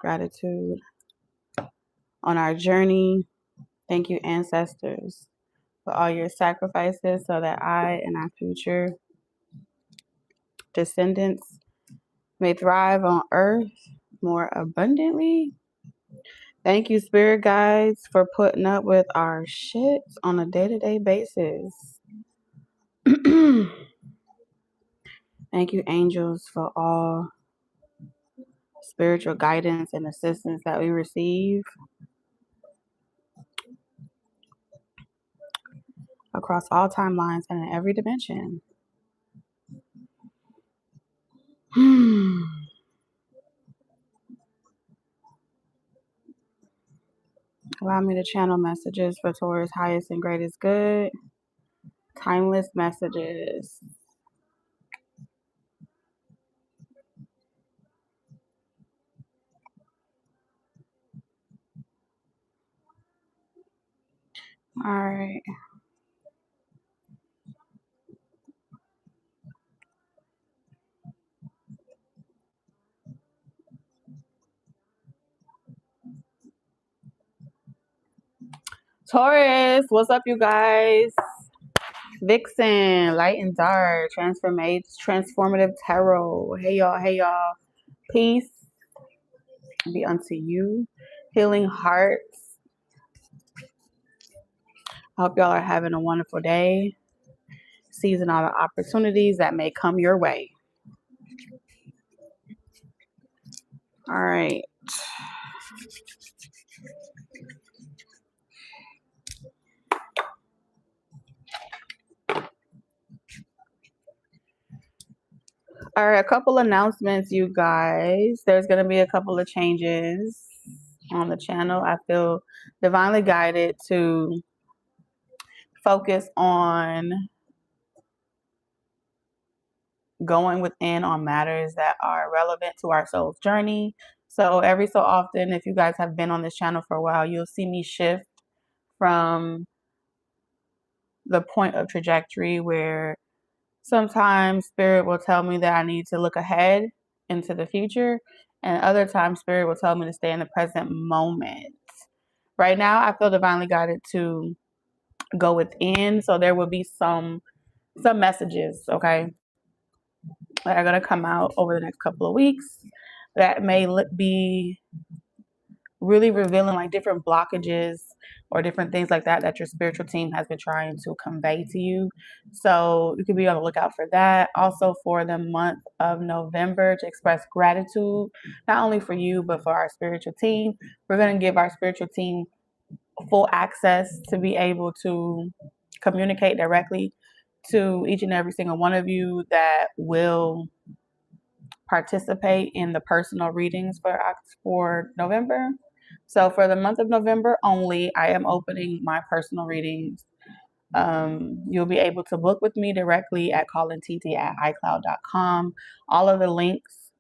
gratitude on our journey. Thank you, ancestors, for all your sacrifices so that I and our future descendants may thrive on earth more abundantly. Thank you, spirit guides, for putting up with our shit on a day-to-day basis. Thank you, angels, for all spiritual guidance and assistance that we receive across all timelines and in every dimension. Allow me to channel messages for Taurus' highest and greatest good. Timeless messages. All right. Taurus, what's up, you guys? Vixen, light and dark, transformative tarot. Hey y'all. Peace be unto you. Healing hearts. I hope y'all are having a wonderful day. Seizing all the opportunities that may come your way. All right. All right, a couple announcements, you guys. There's going to be a couple of changes on the channel. I feel divinely guided to focus on going within on matters that are relevant to our soul's journey. So every so often, if you guys have been on this channel for a while, you'll see me shift from the point of trajectory where sometimes spirit will tell me that I need to look ahead into the future, and other times spirit will tell me to stay in the present moment. Right now, I feel divinely guided to go within, so there will be some messages, okay, that are going to come out over the next couple of weeks that may be really revealing like different blockages or different things like that that your spiritual team has been trying to convey to you. So you can be on the lookout for that. Also for the month of November, to express gratitude, not only for you, but for our spiritual team. We're going to give our spiritual team full access to be able to communicate directly to each and every single one of you that will participate in the personal readings for November. So for the month of November only, I am opening my personal readings. You'll be able to book with me directly at callintt@icloud.com. All of the links,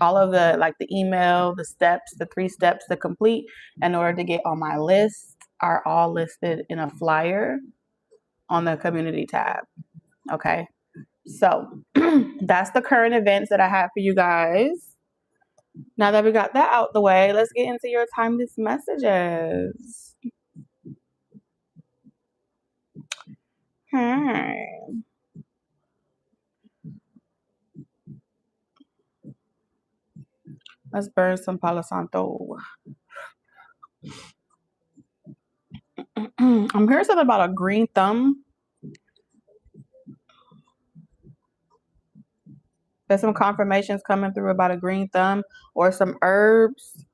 all of the the email, the steps, the 3 steps to complete in order to get on my list are all listed in a flyer on the community tab. Okay. So that's the current events that I have for you guys. Now that we got that out the way, let's get into your timeless messages. Let's burn some Palo Santo. I'm hearing something about a green thumb. There's some confirmations coming through about a green thumb or some herbs.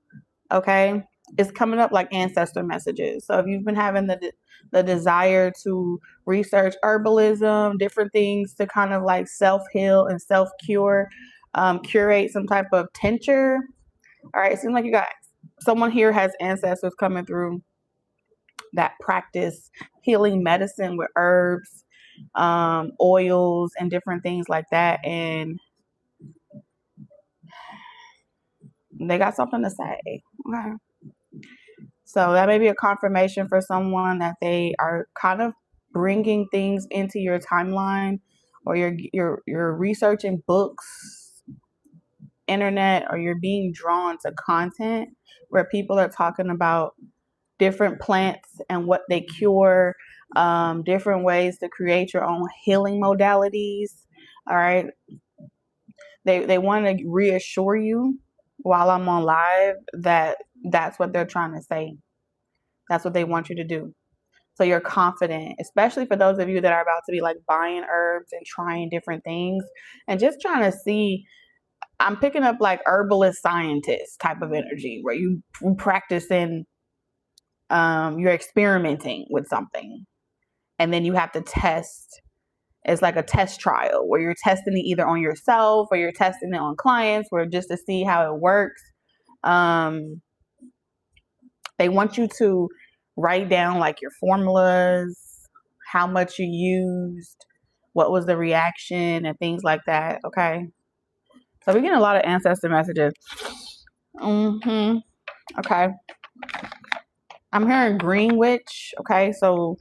Okay. It's coming up like ancestor messages. So if you've been having the desire to research herbalism, different things to kind of like self-heal and self-cure, curate some type of tincture. All right. It seems like you got someone here has ancestors coming through that practice healing medicine with herbs, oils, and different things like that. And they got something to say. Okay. So that may be a confirmation for someone that they are kind of bringing things into your timeline, or you're researching books internet or you're being drawn to content where people are talking about different plants and what they cure, different ways to create your own healing modalities. All right. They want to reassure you while I'm on live that that's what they're trying to say. That's what they want you to do. So you're confident, especially for those of you that are about to be like buying herbs and trying different things and just trying to see. I'm picking up like herbalist scientist type of energy where you practice in, you're experimenting with something and then you have to test. It's like a test trial where you're testing it either on yourself or you're testing it on clients, where just to see how it works. They want you to write down like your formulas, how much you used, what was the reaction, and things like that. Okay. So we're getting a lot of ancestor messages. Okay. I'm hearing green witch. Okay. So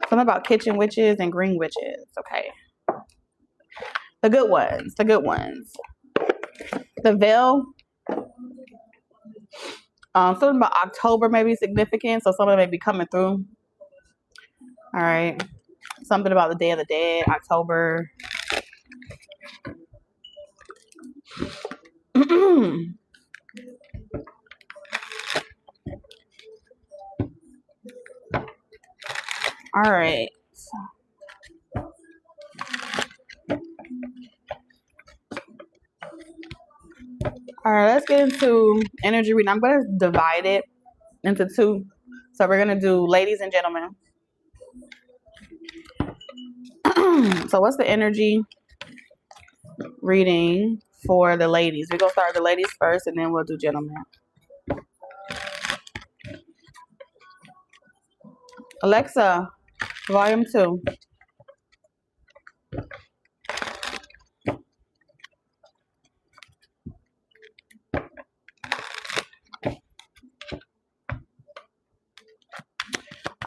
something about kitchen witches and green witches. Okay. The good ones. The good ones. The veil. Something about October may be significant. So something may be coming through. All right. Something about the Day of the Dead, October. All right. All right, let's get into energy reading. I'm going to divide it into two. So we're going to do ladies and gentlemen. So what's the energy reading for the ladies? We're going to start with the ladies first and then we'll do gentlemen. Alexa, volume 2.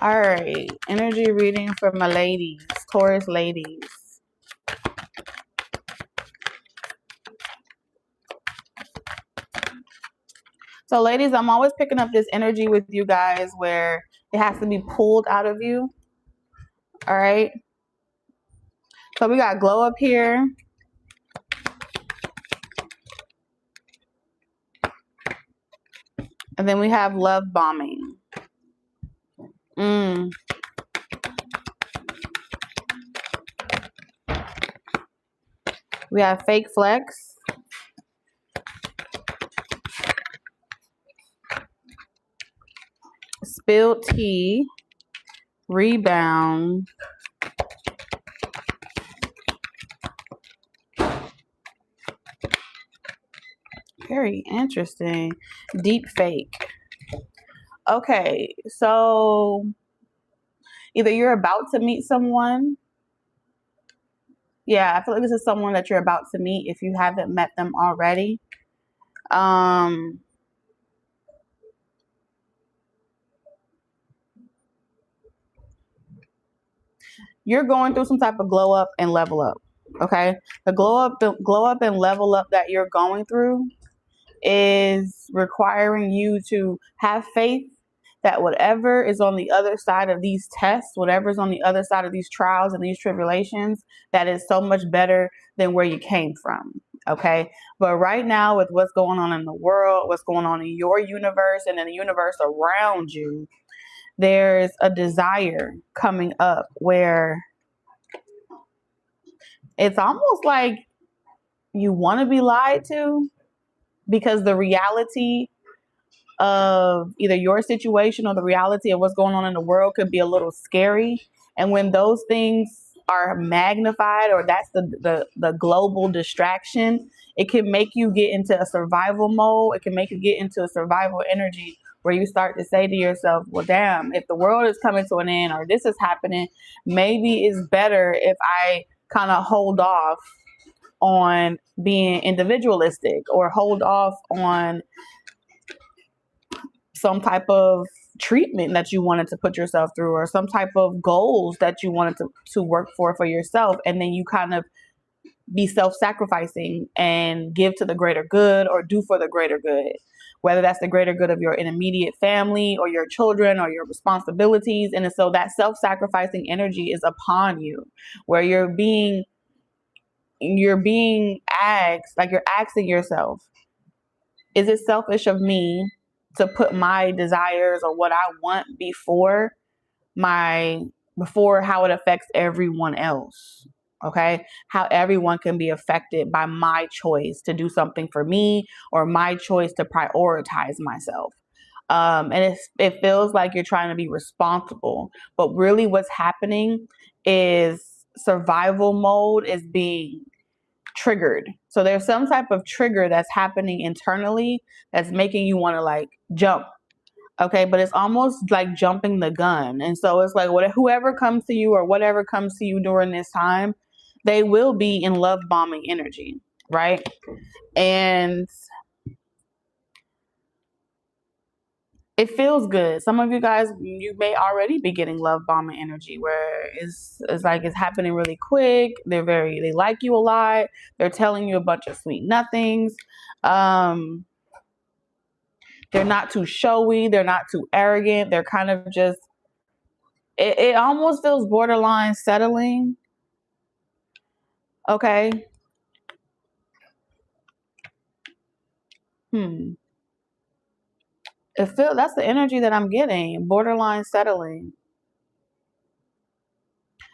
All right, energy reading for my ladies, Taurus ladies. So ladies, I'm always picking up this energy with you guys where it has to be pulled out of you. All right. So we got glow up here. And then we have love bombing. We have fake flex. Spilled tea. Rebound. Very interesting. Deep fake. Okay, so either you're about to meet someone. Yeah, I feel like this is someone that you're about to meet if you haven't met them already. You're going through some type of glow up and level up. Okay, the glow up and level up that you're going through is requiring you to have faith that whatever is on the other side of these tests, whatever is on the other side of these trials and these tribulations, that is so much better than where you came from. Okay. But right now, with what's going on in the world, what's going on in your universe and in the universe around you, there's a desire coming up where it's almost like you want to be lied to, because the reality of either your situation or the reality of what's going on in the world could be a little scary. And when those things are magnified, or that's the global distraction, it can make you get into a survival mode. It can make you get into a survival energy where you start to say to yourself, well, damn, if the world is coming to an end or this is happening, maybe it's better if I kind of hold off on being individualistic or hold off on some type of treatment that you wanted to put yourself through, or some type of goals that you wanted to work for yourself. And then you kind of be self-sacrificing and give to the greater good or do for the greater good, whether that's the greater good of your immediate family or your children or your responsibilities. And so that self-sacrificing energy is upon you, where you're being asked, like you're asking yourself, is it selfish of me to put my desires or what I want before how it affects everyone else? Okay, how everyone can be affected by my choice to do something for me or my choice to prioritize myself. And it feels like you're trying to be responsible, but really what's happening is survival mode is being triggered. So there's some type of trigger that's happening internally that's making you want to like jump. Okay, but it's almost like jumping the gun. And so it's like whoever comes to you or whatever comes to you during this time, they will be in love bombing energy, right? And it feels good. Some of you guys, you may already be getting love bombing energy where it's like it's happening really quick. They like you a lot. They're telling you a bunch of sweet nothings. They're not too showy. They're not too arrogant. They're kind of just, it almost feels borderline settling. Okay. That's the energy that I'm getting. Borderline settling.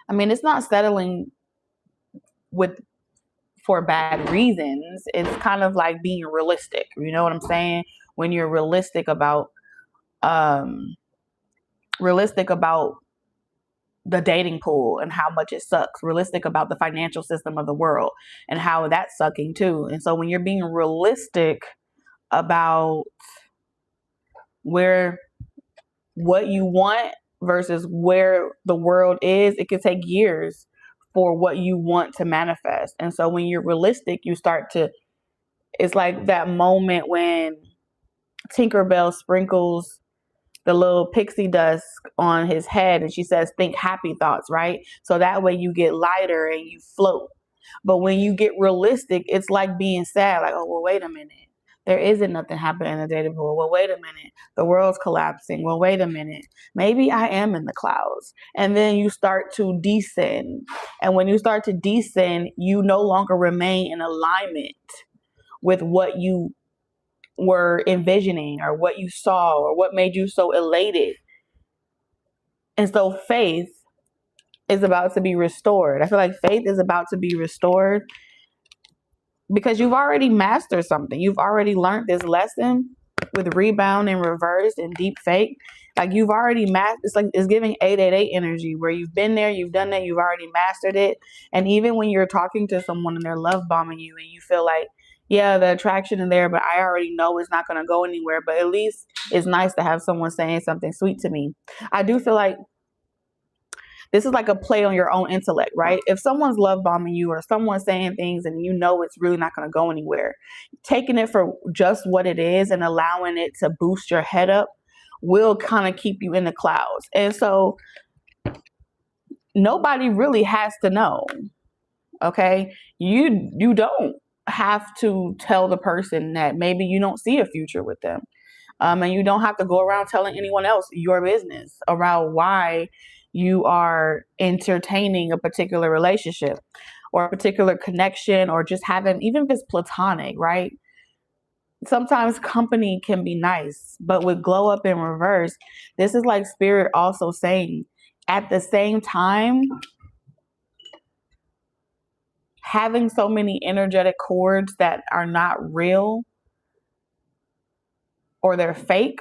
I mean, it's not settling for bad reasons. It's kind of like being realistic. You know what I'm saying? When you're realistic about the dating pool and how much it sucks, realistic about the financial system of the world and how that's sucking too. And so when you're being realistic about what you want versus where the world is, it could take years for what you want to manifest. And so when you're realistic, it's like that moment when Tinkerbell sprinkles the little pixie dust on his head and she says, think happy thoughts, right? So that way you get lighter and you float. But when you get realistic, it's like being sad, like, oh, well, wait a minute. There isn't nothing happening in the dating pool. Well, wait a minute. The world's collapsing. Well, wait a minute. Maybe I am in the clouds. And then you start to descend. And when you start to descend, you no longer remain in alignment with what you were envisioning or what you saw or what made you so elated. And so faith is about to be restored. I feel like faith is about to be restored because you've already mastered something. You've already learned this lesson with rebound and reverse and deep fake. Like you've already mastered. It's like it's giving 888 energy where you've been there, you've done that, you've already mastered it. And even when you're talking to someone and they're love bombing you and you feel like, yeah, the attraction is there, but I already know it's not going to go anywhere. But at least it's nice to have someone saying something sweet to me. I do feel like this is like a play on your own intellect, right? If someone's love bombing you or someone's saying things and you know it's really not going to go anywhere, taking it for just what it is and allowing it to boost your head up will kind of keep you in the clouds. And so nobody really has to know, okay? You don't have to tell the person that maybe you don't see a future with them. And you don't have to go around telling anyone else your business around why you are entertaining a particular relationship or a particular connection or just having, even if it's platonic, right? Sometimes company can be nice, but with glow up in reverse, this is like spirit also saying at the same time, having so many energetic cords that are not real or they're fake.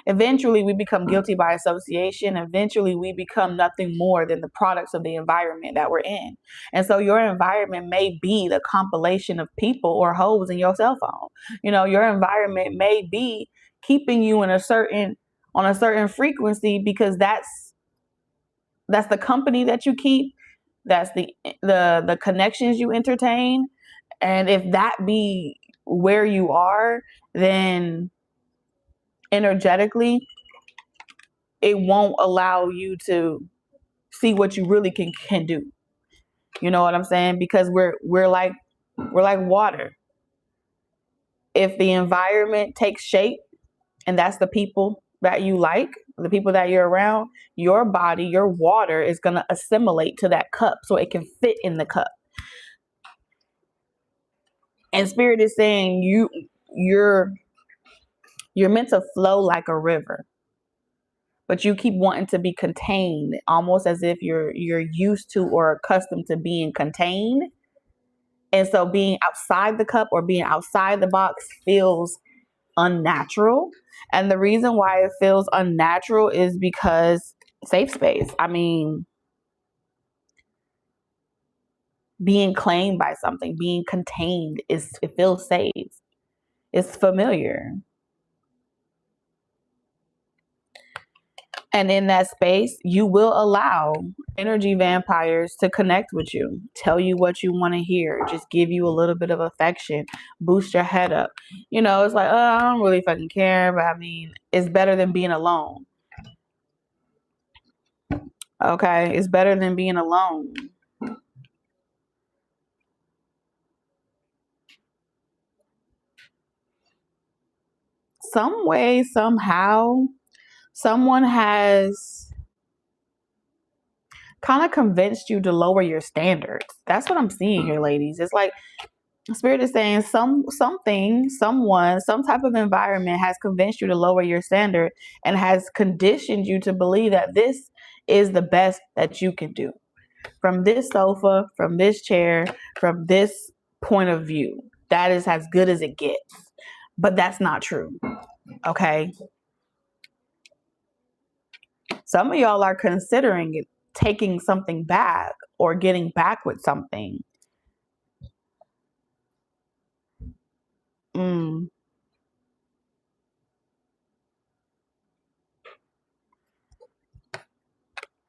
Eventually, we become guilty by association. Eventually, we become nothing more than the products of the environment that we're in. And so your environment may be the compilation of people or hoes in your cell phone. You know, your environment may be keeping you on a certain frequency because that's the company that you keep. That's the connections you entertain. And if that be where you are, then energetically, it won't allow you to see what you really can do. You know what I'm saying? Because we're like water. If the environment takes shape, and that's the people that you like, the people that you're around, your body, your water is going to assimilate to that cup so it can fit in the cup. And spirit is saying you're meant to flow like a river, but you keep wanting to be contained, almost as if you're used to or accustomed to being contained. And so being outside the cup or being outside the box feels unnatural. And the reason why it feels unnatural is because safe space. I mean, being claimed by something, being contained, it feels safe. It's familiar. And in that space, you will allow energy vampires to connect with you, tell you what you want to hear, just give you a little bit of affection, boost your head up. You know, it's like, oh, I don't really fucking care, but I mean, it's better than being alone. Okay, it's better than being alone. Some way, somehow, someone has kind of convinced you to lower your standards. That's what I'm seeing here, ladies. It's like Spirit is saying something, someone, some type of environment has convinced you to lower your standard and has conditioned you to believe that this is the best that you can do. From this sofa, from this chair, from this point of view, that is as good as it gets. But that's not true. Okay? Some of y'all are considering taking something back or getting back with something.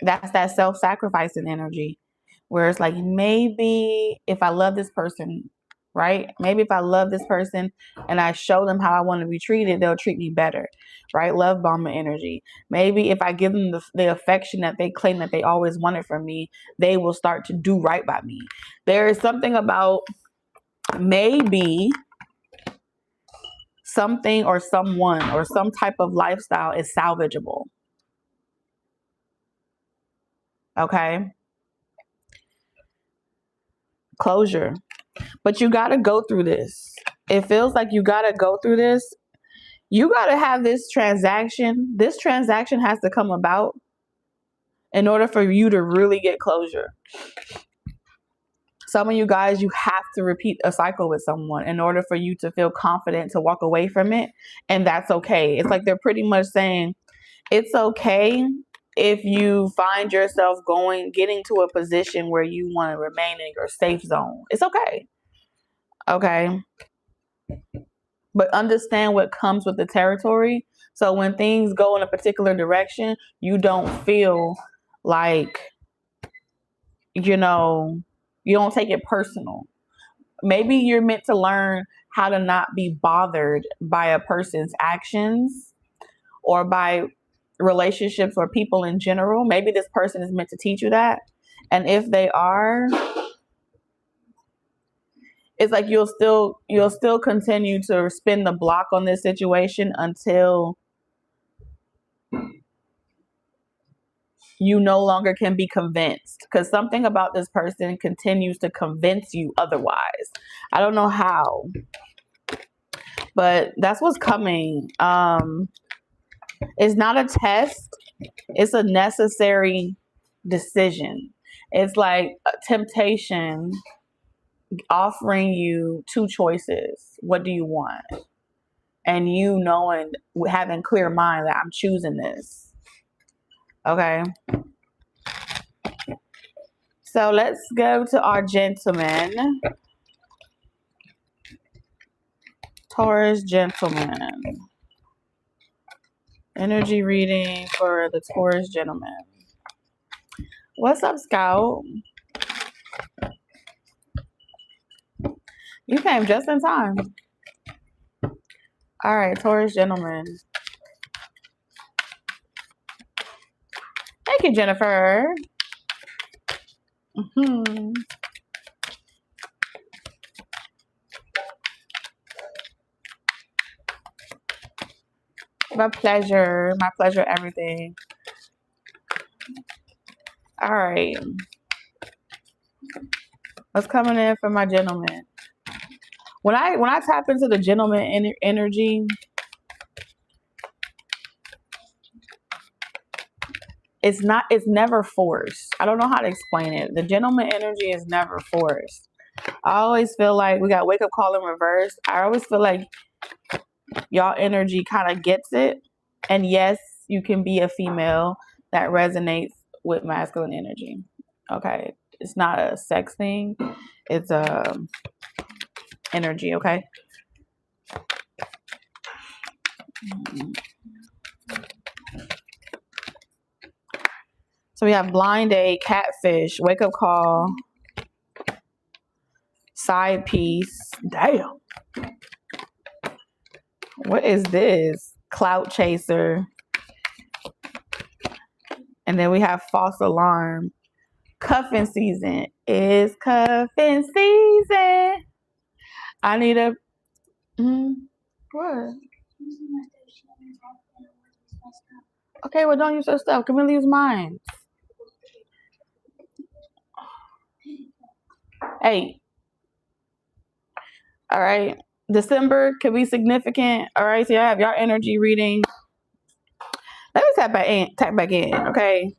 That's that self-sacrificing energy where it's like, maybe if I love this person, right? Maybe if I love this person and I show them how I want to be treated, they'll treat me better, right? Love bomber energy. Maybe if I give them the affection that they claim that they always wanted from me, they will start to do right by me. There is something about maybe something or someone or some type of lifestyle is salvageable. Okay? Closure. But you got to go through this. It feels like you got to go through this. You got to have this transaction. This transaction has to come about in order for you to really get closure. Some of you guys, you have to repeat a cycle with someone in order for you to feel confident to walk away from it. And that's okay. It's like they're pretty much saying it's okay if you find yourself getting to a position where you want to remain in your safe zone. It's okay. Okay. But understand what comes with the territory. So when things go in a particular direction, you don't feel like, you don't take it personal. Maybe you're meant to learn how to not be bothered by a person's actions or by relationships or people in general. Maybe this person is meant to teach you that. And if they are, it's like you'll still continue to spin the block on this situation until you no longer can be convinced, because something about this person continues to convince you otherwise. I don't know how, but that's what's coming. It's not a test. It's a necessary decision. It's like a temptation offering you two choices. What do you want? And you knowing, having clear mind that I'm choosing this. Okay. So let's go to our gentleman. Taurus gentleman. Energy reading for the Taurus gentleman. What's up, Scout? You came just in time. All right, Taurus gentleman. Thank you, Jennifer. Mhm. My pleasure. My pleasure, everything. All right. What's coming in for my gentleman? When I tap into the gentleman energy, it's never forced. I don't know how to explain it. The gentleman energy is never forced. I always feel like we got wake up call in reverse. I always feel like y'all energy kind of gets it. And yes, you can be a female that resonates with masculine energy. Okay. It's not a sex thing. It's a energy, okay? So we have blind date, catfish, wake up call, side piece. Damn. What is this? Clout chaser. And then we have false alarm. Cuffing season. It's cuffing season. I need a. What? Okay, well, don't use your stuff. Camille use mine. Hey. All right. December can be significant. All right. So I have your energy reading. Let me tap back in. Okay.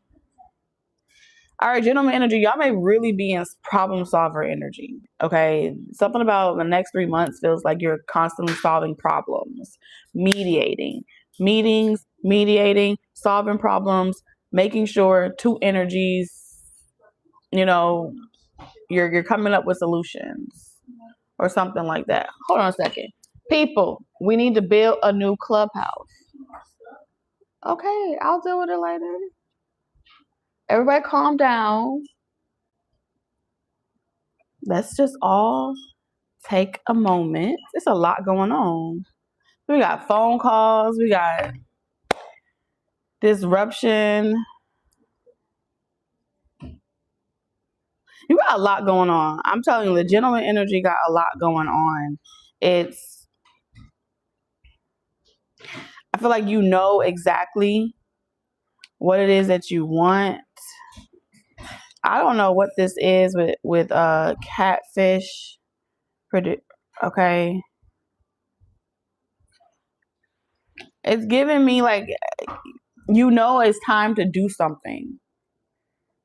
All right, gentleman energy. Y'all may really be in problem solver energy. Okay. Something about the next 3 months feels like you're constantly solving problems, mediating, meetings, mediating, solving problems, making sure two energies, you know, you're coming up with solutions or something like that. Hold on a second. People, we need to build a new clubhouse. Okay, I'll deal with it later. Everybody calm down. Let's just all take a moment. There's a lot going on. We got phone calls. We got disruption. You got a lot going on. I'm telling you, the gentleman energy got a lot going on. I feel like you know exactly what it is that you want. I don't know what this is with catfish. Okay. It's giving me like, you know, it's time to do something.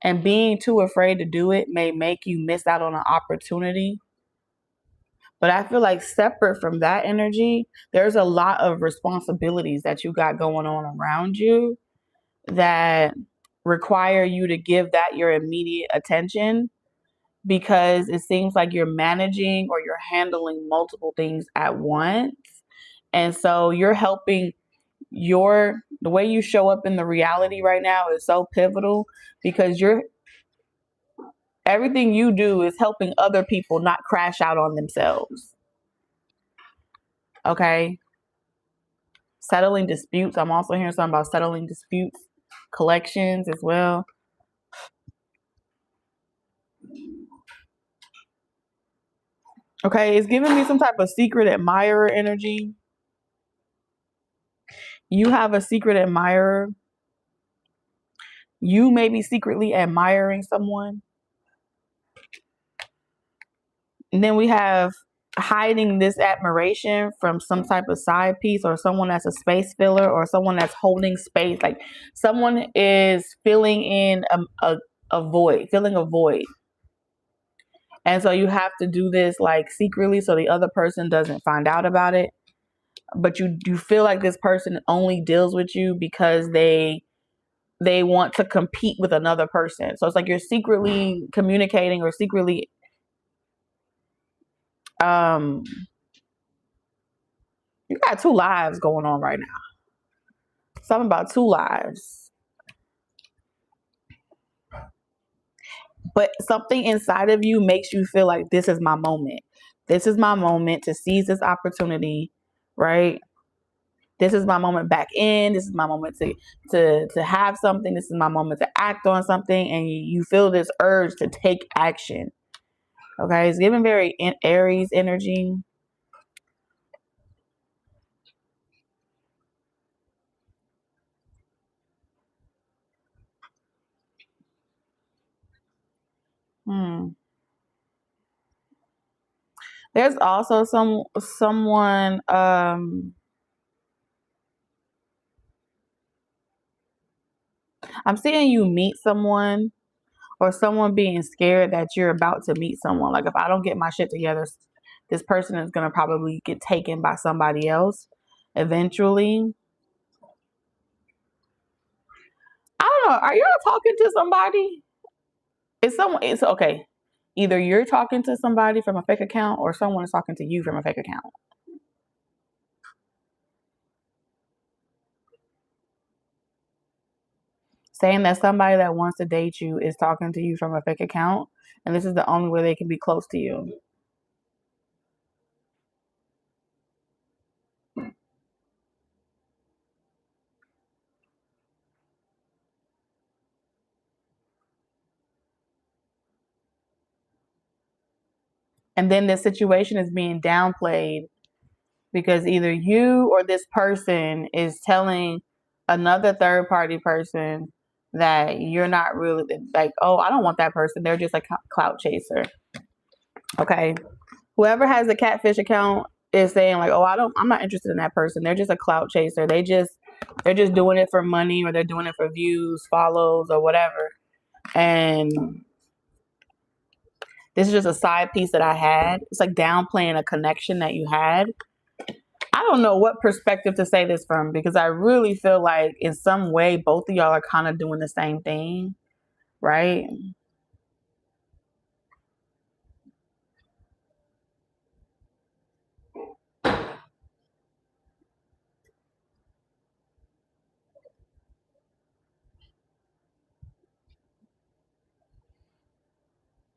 And being too afraid to do it may make you miss out on an opportunity. But I feel like separate from that energy, there's a lot of responsibilities that you got going on around you that require you to give that your immediate attention, because it seems like you're managing or you're handling multiple things at once. And so you're helping the way you show up in the reality right now is so pivotal, because everything you do is helping other people not crash out on themselves. Okay. Settling disputes. I'm also hearing something about settling disputes, collections as well. Okay, it's giving me some type of secret admirer energy. You have a secret admirer. You may be secretly admiring someone. And then we have hiding this admiration from some type of side piece or someone that's a space filler or someone that's holding space. Like someone is filling in a void, filling a void. And so you have to do this like secretly so the other person doesn't find out about it. But you feel like this person only deals with you because they want to compete with another person. So it's like you're secretly communicating or secretly you got two lives going on right now. Something about two lives. But something inside of you makes you feel like this is my moment. This is my moment to seize this opportunity, right? this is my moment back in. This is my moment to have something. This is my moment to act on something. And you feel this urge to take action. Okay, it's giving very Aries energy. There's also someone I'm seeing you meet someone, or someone being scared that you're about to meet someone. Like, if I don't get my shit together, this person is gonna probably get taken by somebody else eventually. I don't know. Are you talking to somebody? It's okay. Either you're talking to somebody from a fake account, or someone is talking to you from a fake account. Saying that somebody that wants to date you is talking to you from a fake account, and this is the only way they can be close to you. And then this situation is being downplayed because either you or this person is telling another third party person that you're not really like, oh, I don't want that person. They're just a clout chaser. Okay. Whoever has a catfish account is saying like, oh, I'm not interested in that person. They're just a clout chaser. They're just doing it for money, or they're doing it for views, follows, or whatever. And this is just a side piece that I had. It's like downplaying a connection that you had. I don't know what perspective to say this from, because I really feel like in some way both of y'all are kind of doing the same thing, right?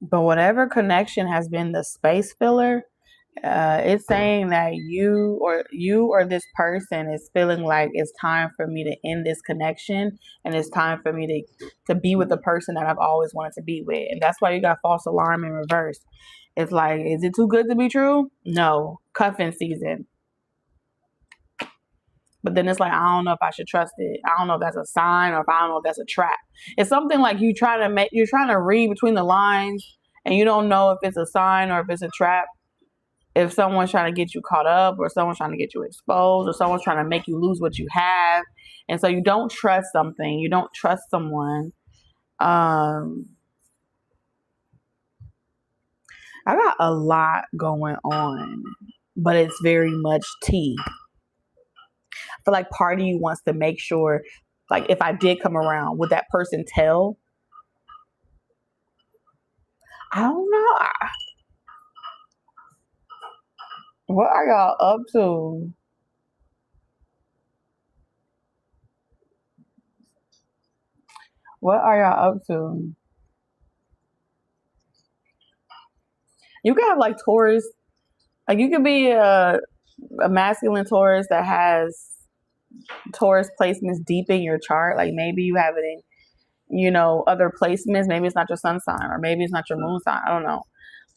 But whatever connection has been the space filler, it's saying that you or this person is feeling like it's time for me to end this connection, and it's time for me to be with the person that I've always wanted to be with. And that's why you got false alarm in reverse. It's like, is it too good to be true? No. Cuffing season. But then it's like, I don't know if I should trust it. I don't know if that's a sign, or if I don't know if that's a trap. It's something like you're trying to read between the lines, and you don't know if it's a sign or if it's a trap. If someone's trying to get you caught up, or someone's trying to get you exposed, or someone's trying to make you lose what you have. And so you don't trust something. You don't trust someone. I got a lot going on, but it's very much tea. I feel like part of you wants to make sure, like, if I did come around, would that person tell? I don't know. What are y'all up to? What are y'all up to? You can have like Taurus. Like, you could be a masculine Taurus that has Taurus placements deep in your chart. Like, maybe you have it in, other placements. Maybe it's not your sun sign, or maybe it's not your moon sign. I don't know.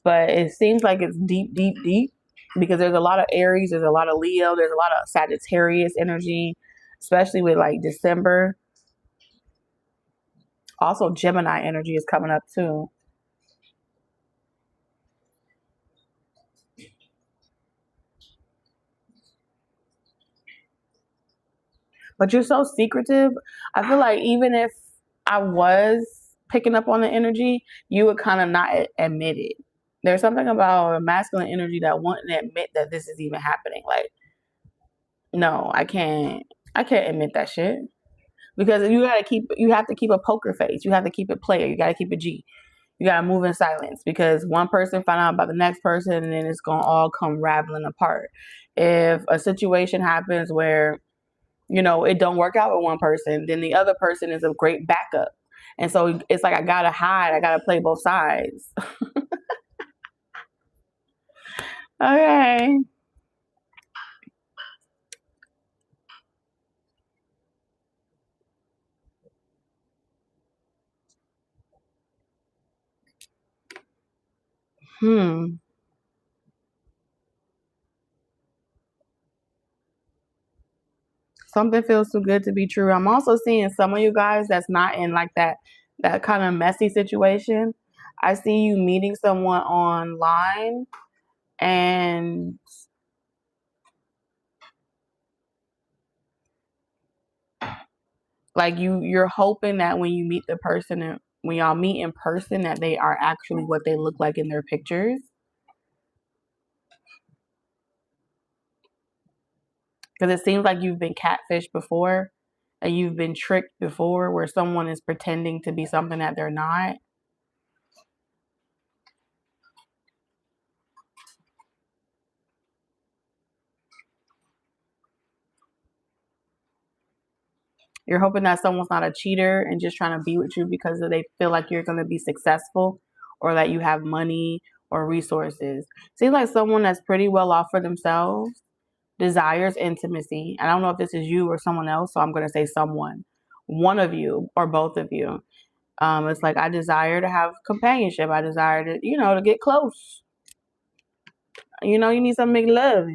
But it seems like it's deep, deep, deep, because there's a lot of Aries, there's a lot of Leo, there's a lot of Sagittarius energy, especially with like December. Also, Gemini energy is coming up too. But you're so secretive. I feel like even if I was picking up on the energy, you would kind of not admit it. There's something about a masculine energy that wouldn't admit that this is even happening. Like, no, I can't admit that shit. Because you have to keep a poker face. You have to keep it player. You gotta keep it G. You gotta move in silence, because one person find out about the next person, and then it's gonna all come rattling apart. If a situation happens where, it don't work out with one person, then the other person is a great backup. And so it's like, I gotta hide. I gotta play both sides. Okay. Something feels too good to be true. I'm also seeing some of you guys that's not in like that kind of messy situation. I see you meeting someone online and like you're hoping that when you meet the person and when y'all meet in person that they are actually what they look like in their pictures. Because it seems like you've been catfished before and you've been tricked before where someone is pretending to be something that they're not. You're hoping that someone's not a cheater and just trying to be with you because they feel like you're going to be successful or that you have money or resources. Seems like someone that's pretty well off for themselves desires intimacy. I don't know if this is you or someone else, so I'm going to say someone. One of you or both of you. It's like I desire to have companionship. I desire to, to get close. You need some big love.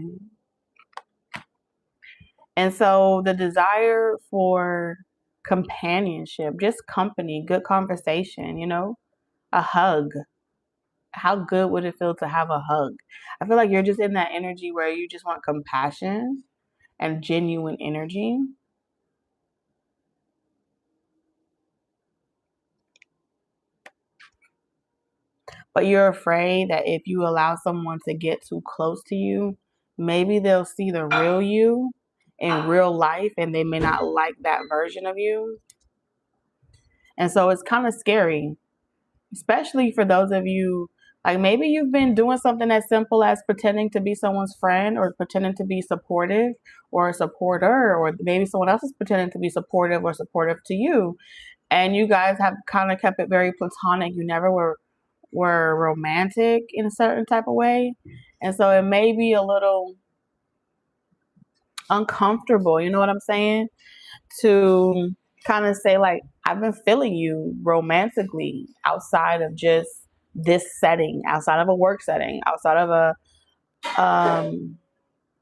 And so the desire for companionship, just company, good conversation, a hug. How good would it feel to have a hug? I feel like you're just in that energy where you just want compassion and genuine energy. But you're afraid that if you allow someone to get too close to you, maybe they'll see the real you in real life and they may not like that version of you. And so it's kind of scary, especially for those of you, like maybe you've been doing something as simple as pretending to be someone's friend or pretending to be supportive or a supporter, or maybe someone else is pretending to be supportive or supportive to you. And you guys have kind of kept it very platonic. You never were romantic in a certain type of way. And so it may be a little uncomfortable, you know what I'm saying? To kind of say like, I've been feeling you romantically outside of just this setting, outside of a work setting, outside of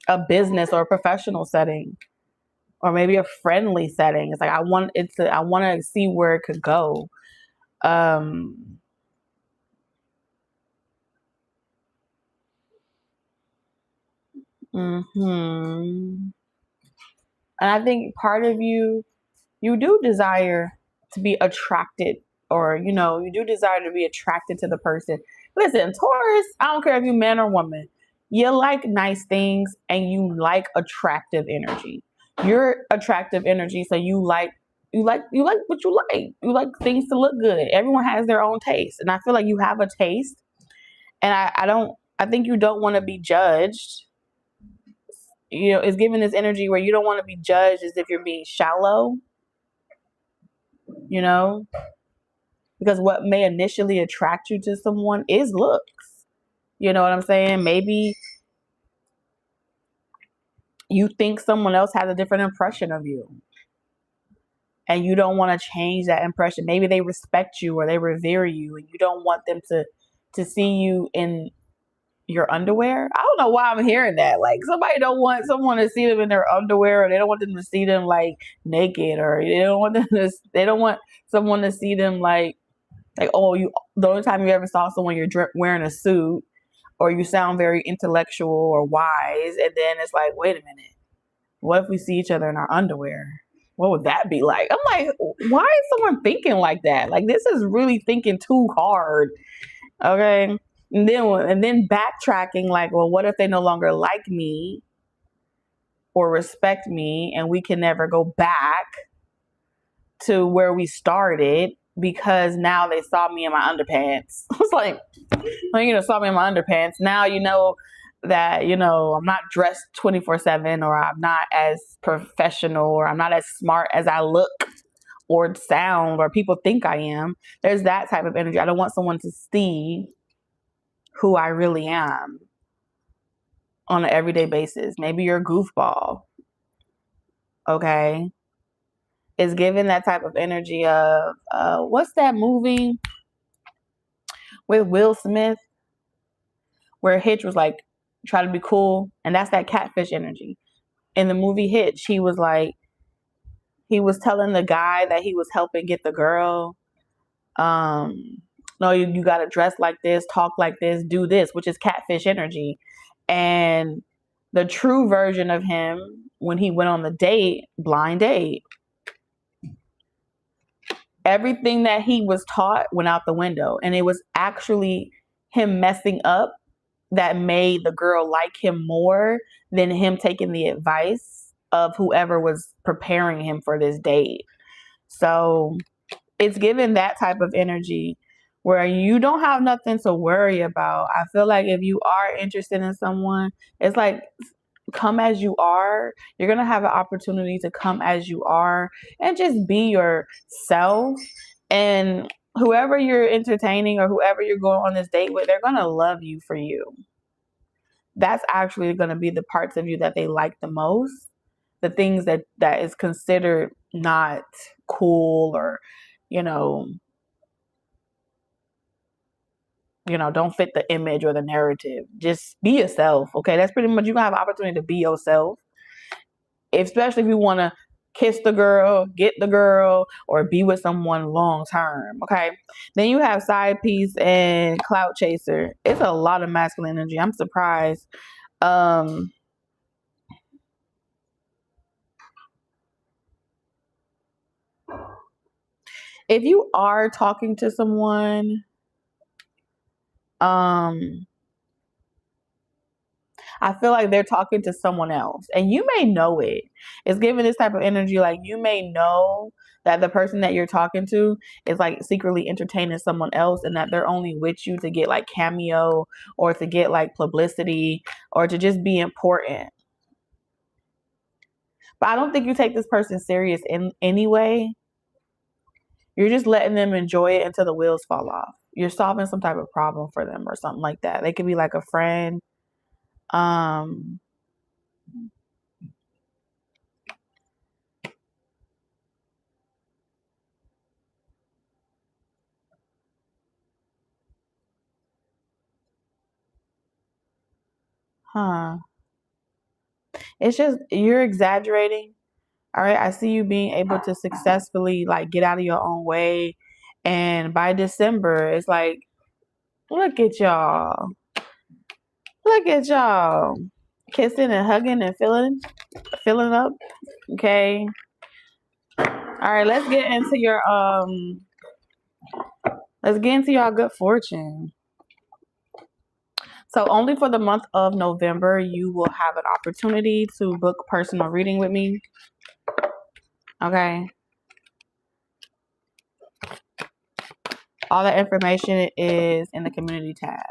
a business or a professional setting, or maybe a friendly setting. It's like I want to see where it could go. And I think part of you do desire to be attracted, or you do desire to be attracted to the person. Listen, Taurus, I don't care if you're man or woman, you like nice things and you like attractive energy. You're attractive energy, so you like what you like. You like things to look good. Everyone has their own taste, and I feel like you have a taste. And I think you don't want to be judged. It's giving this energy where you don't want to be judged as if you're being shallow. Because what may initially attract you to someone is looks. You know what I'm saying? Maybe you think someone else has a different impression of you and you don't want to change that impression. Maybe they respect you or they revere you and you don't want them to see you in your underwear. I don't know why I'm hearing that. Like somebody don't want someone to see them in their underwear, or they don't want them to see them like naked, or they don't want someone to see them like, oh, the only time you ever saw someone you're wearing a suit, or you sound very intellectual or wise, and then it's like, wait a minute, what if we see each other in our underwear? What would that be like? I'm like, why is someone thinking like that? Like, this is really thinking too hard. Okay. And then backtracking, like, well, what if they no longer like me or respect me and we can never go back to where we started because now they saw me in my underpants. It's like, well, saw me in my underpants. Now you know that, I'm not dressed 24/7, or I'm not as professional, or I'm not as smart as I look or sound, or people think I am. There's that type of energy. I don't want someone to see who I really am on an everyday basis. Maybe you're a goofball. Okay. It's giving that type of energy of what's that movie with Will Smith? where Hitch was like, try to be cool, and that's that catfish energy. In the movie Hitch, he was telling the guy that he was helping get the girl, no, you gotta dress like this, talk like this, do this, which is catfish energy. And the true version of him, when he went on the date, blind date, everything that he was taught went out the window. And it was actually him messing up that made the girl like him more than him taking the advice of whoever was preparing him for this date. So it's given that type of energy where you don't have nothing to worry about. I feel like if you are interested in someone, it's like, come as you are. You're going to have an opportunity to come as you are and just be yourself. And whoever you're entertaining or whoever you're going on this date with, they're going to love you for you. That's actually going to be the parts of you that they like the most. The things that is considered not cool or, don't fit the image or the narrative. Just be yourself, okay? That's pretty much, you're going to have an opportunity to be yourself. Especially if you want to kiss the girl, get the girl, or be with someone long term, okay? Then you have side piece and clout chaser. It's a lot of masculine energy. I'm surprised. If you are talking to someone, I feel like they're talking to someone else and you may know it. It's giving this type of energy like you may know that the person that you're talking to is like secretly entertaining someone else and that they're only with you to get like cameo or to get like publicity or to just be important. But I don't think you take this person serious in any way. You're just letting them enjoy it until the wheels fall off. You're solving some type of problem for them or something like that. They could be like a friend. It's just, you're exaggerating. All right. I see you being able to successfully like get out of your own way. And by December, it's like, look at y'all. Look at y'all. Kissing and hugging and filling up. Okay. All right, let's get into your good fortune. So only for the month of November, you will have an opportunity to book personal reading with me. Okay. All that information is in the community tab.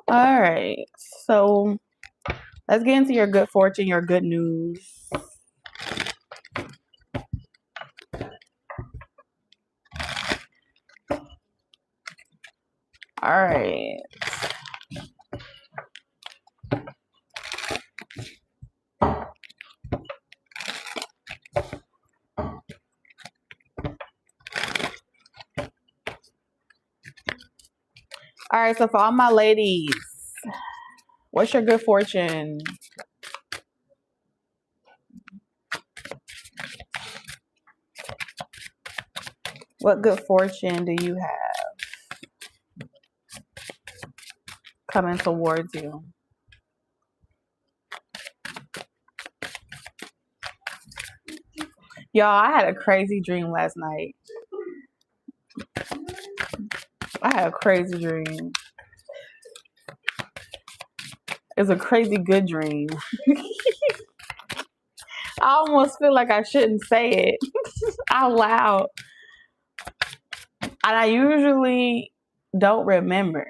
All right. So let's get into your good fortune, your good news. All right. All right, so for all my ladies, what's your good fortune? What good fortune do you have coming towards you? Y'all, I had a crazy dream last night. I had a crazy dream. It's a crazy good dream. I almost feel like I shouldn't say it out loud. And I usually don't remember.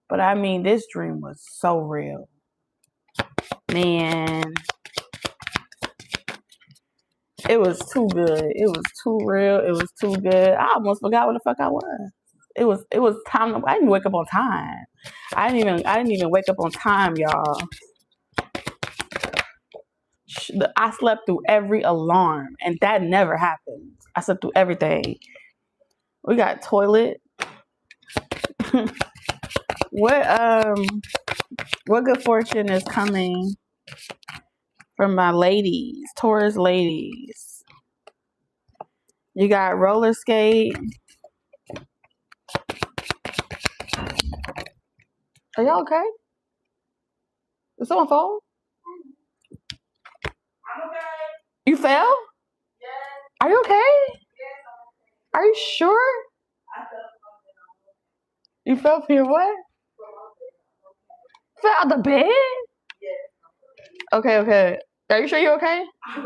But I mean, this dream was so real. Man. It was too good. It was too real. It was too good. I almost forgot what the fuck I was. It was time. I didn't wake up on time. I didn't even wake up on time, y'all. I slept through every alarm, and that never happened. I slept through everything. We got toilet. What good fortune is coming from my ladies, Taurus ladies? You got roller skate. Are y'all okay? Did someone fall? I'm okay. You fell? Yes. Are you okay? Yes, I'm okay. Are you sure? I fell. You fell for your what? Fell out the bed? Yes. Okay. Are you sure you're okay? I'm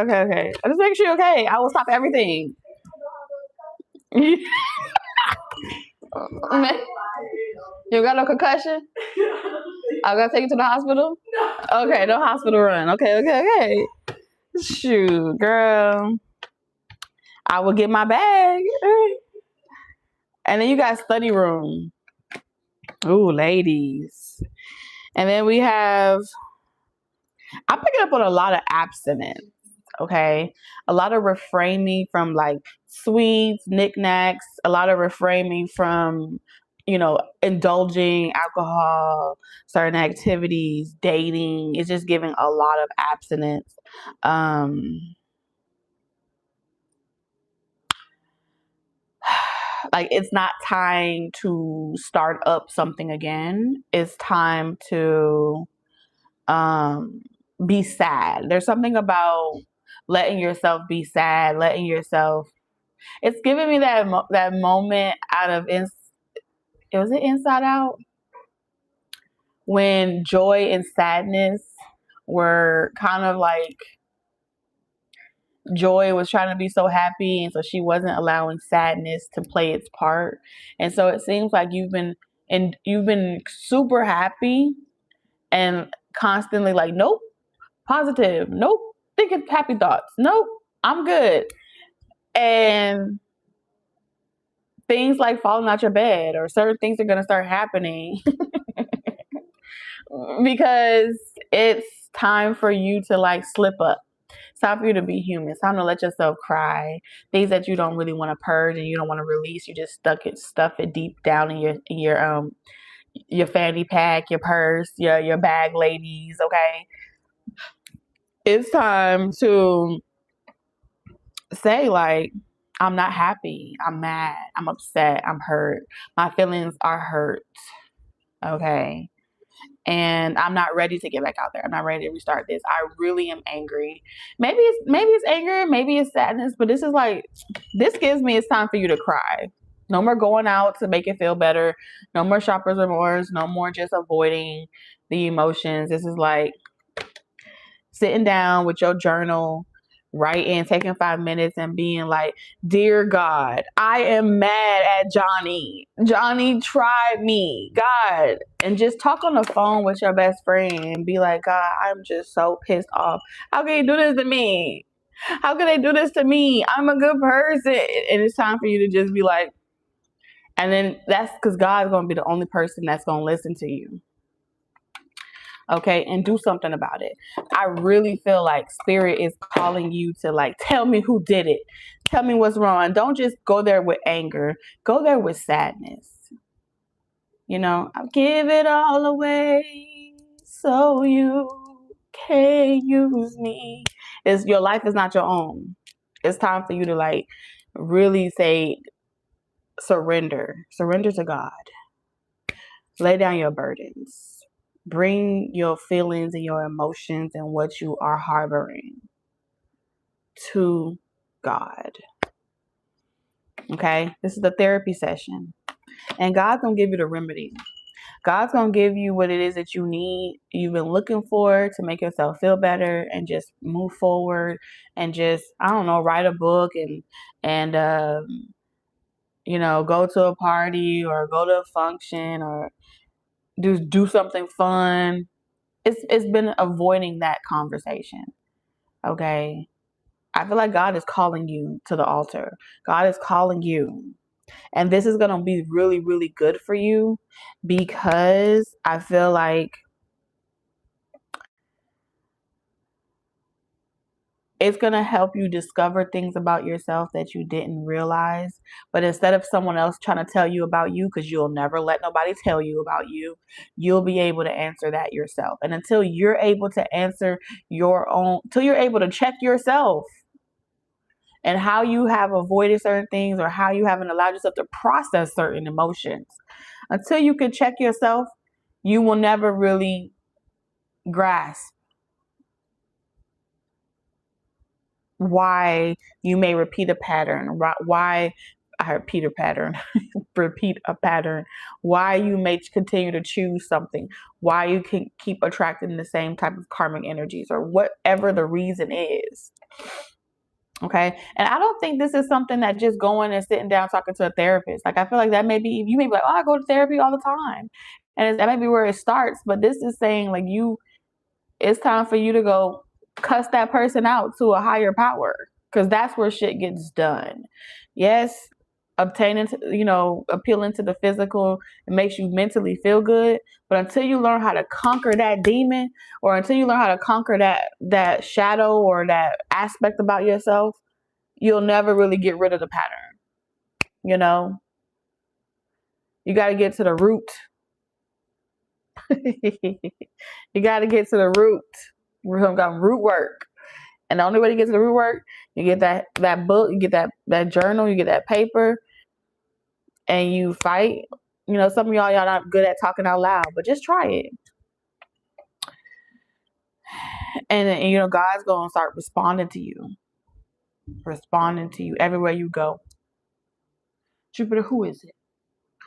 okay. Okay. I just make sure you're okay. I will stop everything. You got no concussion? I gotta take you to the hospital? No. Okay, no hospital run. Okay. Shoot, girl. I will get my bag. And then you got study room. Ooh, ladies. And then we have, I'm picking up on a lot of abstinence. Okay. A lot of refraining from like sweets, knickknacks, a lot of refraining from, indulging alcohol, certain activities, dating. It's just giving a lot of abstinence. Like it's not time to start up something again. It's time to be sad. There's something about letting yourself be sad, it's giving me that moment out of was it Inside Out, when joy and sadness were kind of like, joy was trying to be so happy, and so she wasn't allowing sadness to play its part. And so it seems like you've been super happy and constantly like, nope, positive, nope, thinking happy thoughts, nope, I'm good. And things like falling out your bed or certain things are going to start happening because it's time for you to like slip up. It's time for you to be human. It's time to let yourself cry. Things that you don't really want to purge and you don't want to release. You just stuff it deep down in your fanny pack, your purse, your bag, ladies. Okay, it's time to say like, I'm not happy. I'm mad. I'm upset. I'm hurt. My feelings are hurt. Okay. And I'm not ready to get back out there. I'm not ready to restart this. I really am angry. Maybe it's anger, maybe it's sadness, but this gives me, it's time for you to cry. No more going out to make it feel better. No more shopper's remorse. No more just avoiding the emotions. This is like sitting down with your journal, writing, taking 5 minutes and being like, dear God, I am mad at Johnny. Johnny tried me, God. And just talk on the phone with your best friend and be like, God, I'm just so pissed off. How can you do this to me? How can they do this to me? I'm a good person. And it's time for you to just be like, and then that's because God's going to be the only person that's going to listen to you. Okay, and do something about it. I really feel like spirit is calling you to like, tell me who did it. Tell me what's wrong. Don't just go there with anger. Go there with sadness. I'll give it all away so you can use me. Your life is not your own. It's time for you to like really say, surrender to God. Lay down your burdens. Bring your feelings and your emotions and what you are harboring to God. Okay? This is the therapy session. And God's going to give you the remedy. God's going to give you what it is that you need, you've been looking for to make yourself feel better and just move forward and just, I don't know, write a book and go to a party or go to a function or do something fun. It's been avoiding that conversation. Okay. I feel like God is calling you to the altar. God is calling you. And this is going to be really, really good for you because I feel like It's going to help you discover things about yourself that you didn't realize. But instead of someone else trying to tell you about you, because you'll never let nobody tell you about you, you'll be able to answer that yourself. And until you're able to answer your own, till you're able to check yourself and how you have avoided certain things or how you haven't allowed yourself to process certain emotions, until you can check yourself, you will never really grasp why you may repeat a pattern, why I repeat a pattern, repeat a pattern, why you may continue to choose something, why you can keep attracting the same type of karmic energies, or whatever the reason is. Okay. And I don't think this is something that just going and sitting down talking to a therapist. Like, I feel like that may be, you may be like, oh, I go to therapy all the time. And that may be where it starts. But this is saying, like, it's time for you to go cuss that person out to a higher power, because that's where shit gets done. Yes, appealing to the physical, it makes you mentally feel good, but until you learn how to conquer that demon, or until you learn how to conquer that shadow or that aspect about yourself, you'll never really get rid of the pattern. You got to get to the root. You got to get to the root. We're got root work. And the only way to get to the root work, you get that book, you get that journal, you get that paper, and you fight. Some of y'all not good at talking out loud, but just try it. And God's going to start responding to you everywhere you go. Jupiter, who is it?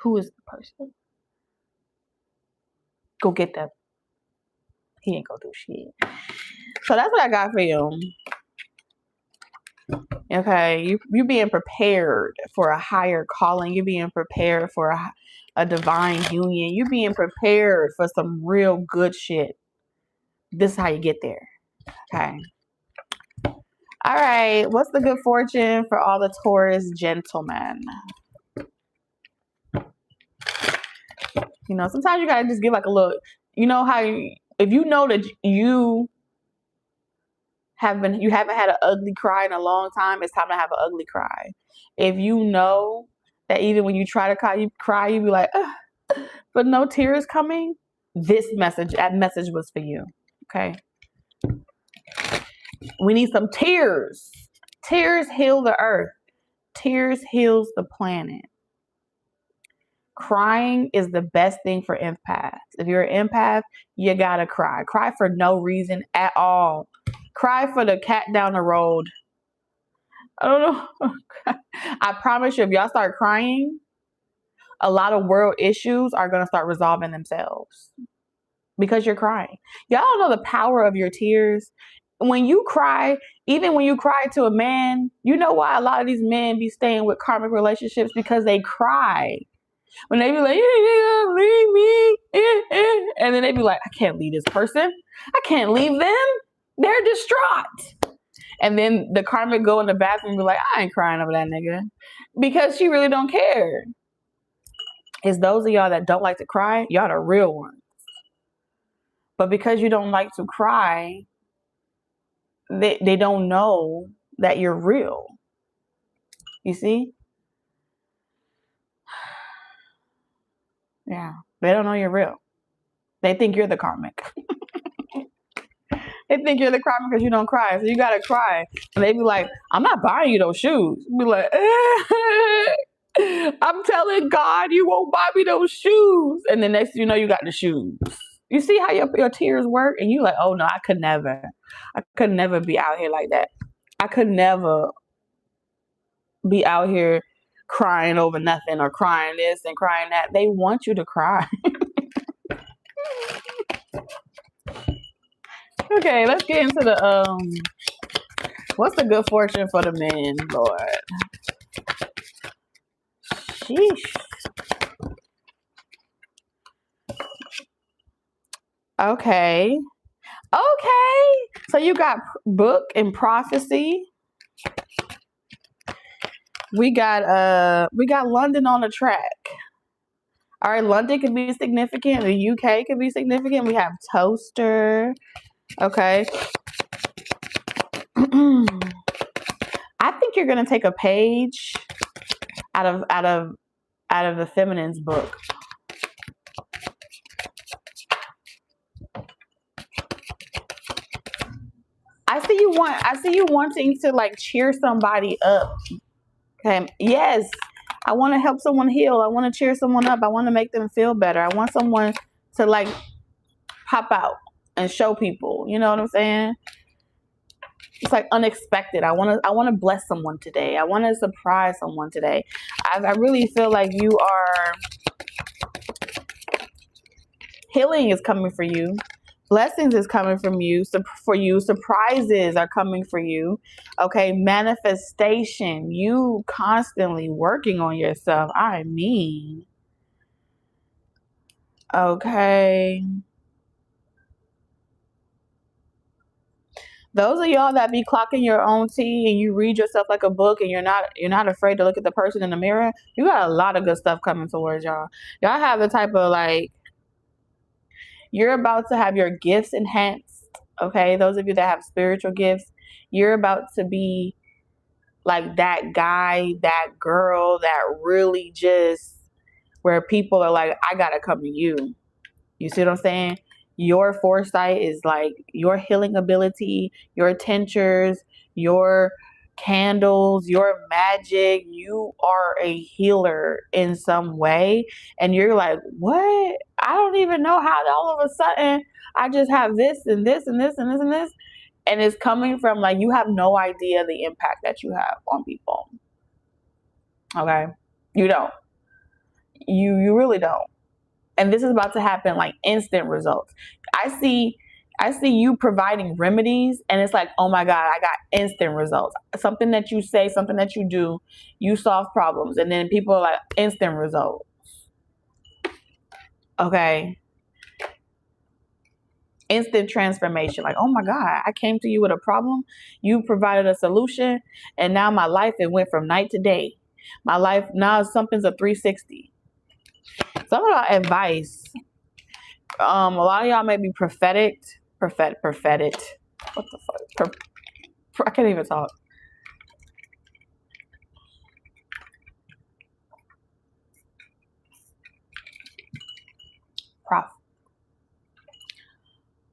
Who is the person? Go get them. He ain't gonna do shit. So that's what I got for you. Okay, you being prepared for a higher calling. You being prepared for a divine union. You being prepared for some real good shit. This is how you get there. Okay. All right. What's the good fortune for all the Taurus gentlemen? Sometimes you gotta just give like a look. If you know that you haven't had an ugly cry in a long time, it's time to have an ugly cry. If you know that even when you try to cry, you be like, but no tears coming, that message was for you. Okay. We need some tears. Tears heal the earth. Tears heals the planet. Crying is the best thing for empaths. If you're an empath, you gotta cry. Cry for no reason at all. Cry for the cat down the road. I don't know. I promise you, if y'all start crying, a lot of world issues are gonna start resolving themselves because you're crying. Y'all don't know the power of your tears. When you cry, even when you cry to a man, you know why a lot of these men be staying with karmic relationships? Because they cry. When they be like, leave me, and then they be like, I can't leave this person. I can't leave them. They're distraught. And then the karmic go in the bathroom and be like, I ain't crying over that nigga. Because she really don't care. It's those of y'all that don't like to cry, y'all the real ones. But because you don't like to cry, they don't know that you're real. You see? Yeah, they don't know you're real. They think you're the karmic. They think you're the karmic because you don't cry. So you gotta cry. And they be like, I'm not buying you those shoes. Be like, I'm telling God you won't buy me those shoes. And then next thing you know, you got the shoes. You see how your tears work? And you like, oh no, I could never be out here like that. I could never be out here crying over nothing or crying this and crying that. They want you to cry. Okay, let's get into the what's the good fortune for the men, Lord? Sheesh. Okay. So you got book and prophecy. We got London on the track. All right, London can be significant. The UK can be significant. We have toaster. Okay. I think you're gonna take a page out of the feminine's book. I see you wanting to like cheer somebody up. Okay. Yes. I want to help someone heal. I want to cheer someone up. I want to make them feel better. I want someone to like pop out and show people. You know what I'm saying? It's like unexpected. I want to bless someone today. I want to surprise someone today. I really feel like you are healing is coming for you. Blessings is coming from you. For you, surprises are coming for you. Okay, manifestation. You constantly working on yourself. I mean, okay. Those of y'all that be clocking your own tea and you read yourself like a book and you're not afraid to look at the person in the mirror, you got a lot of good stuff coming towards y'all. Y'all have the type of like, you're about to have your gifts enhanced. Okay, those of you that have spiritual gifts, you're about to be like that guy, that girl that really just where people are like, I gotta come to you. You see what I'm saying? Your foresight is like your healing ability, your tinctures, your candles, your magic. You are a healer in some way. And you're like, what? I don't even know how all of a sudden I just have this and this and this and this and this. And it's coming from like, you have no idea the impact that you have on people. Okay? You don't. You really don't. And this is about to happen like instant results. I see you providing remedies and it's like, oh my God, I got instant results. Something that you say, something that you do, you solve problems. And then people are like, instant results. Okay. Instant transformation. Like, oh my God, I came to you with a problem. You provided a solution. And now my life, it went from night to day. My life now something's a 360. Some of y'all advice. A lot of y'all may be prophetic. What the fuck? I can't even talk.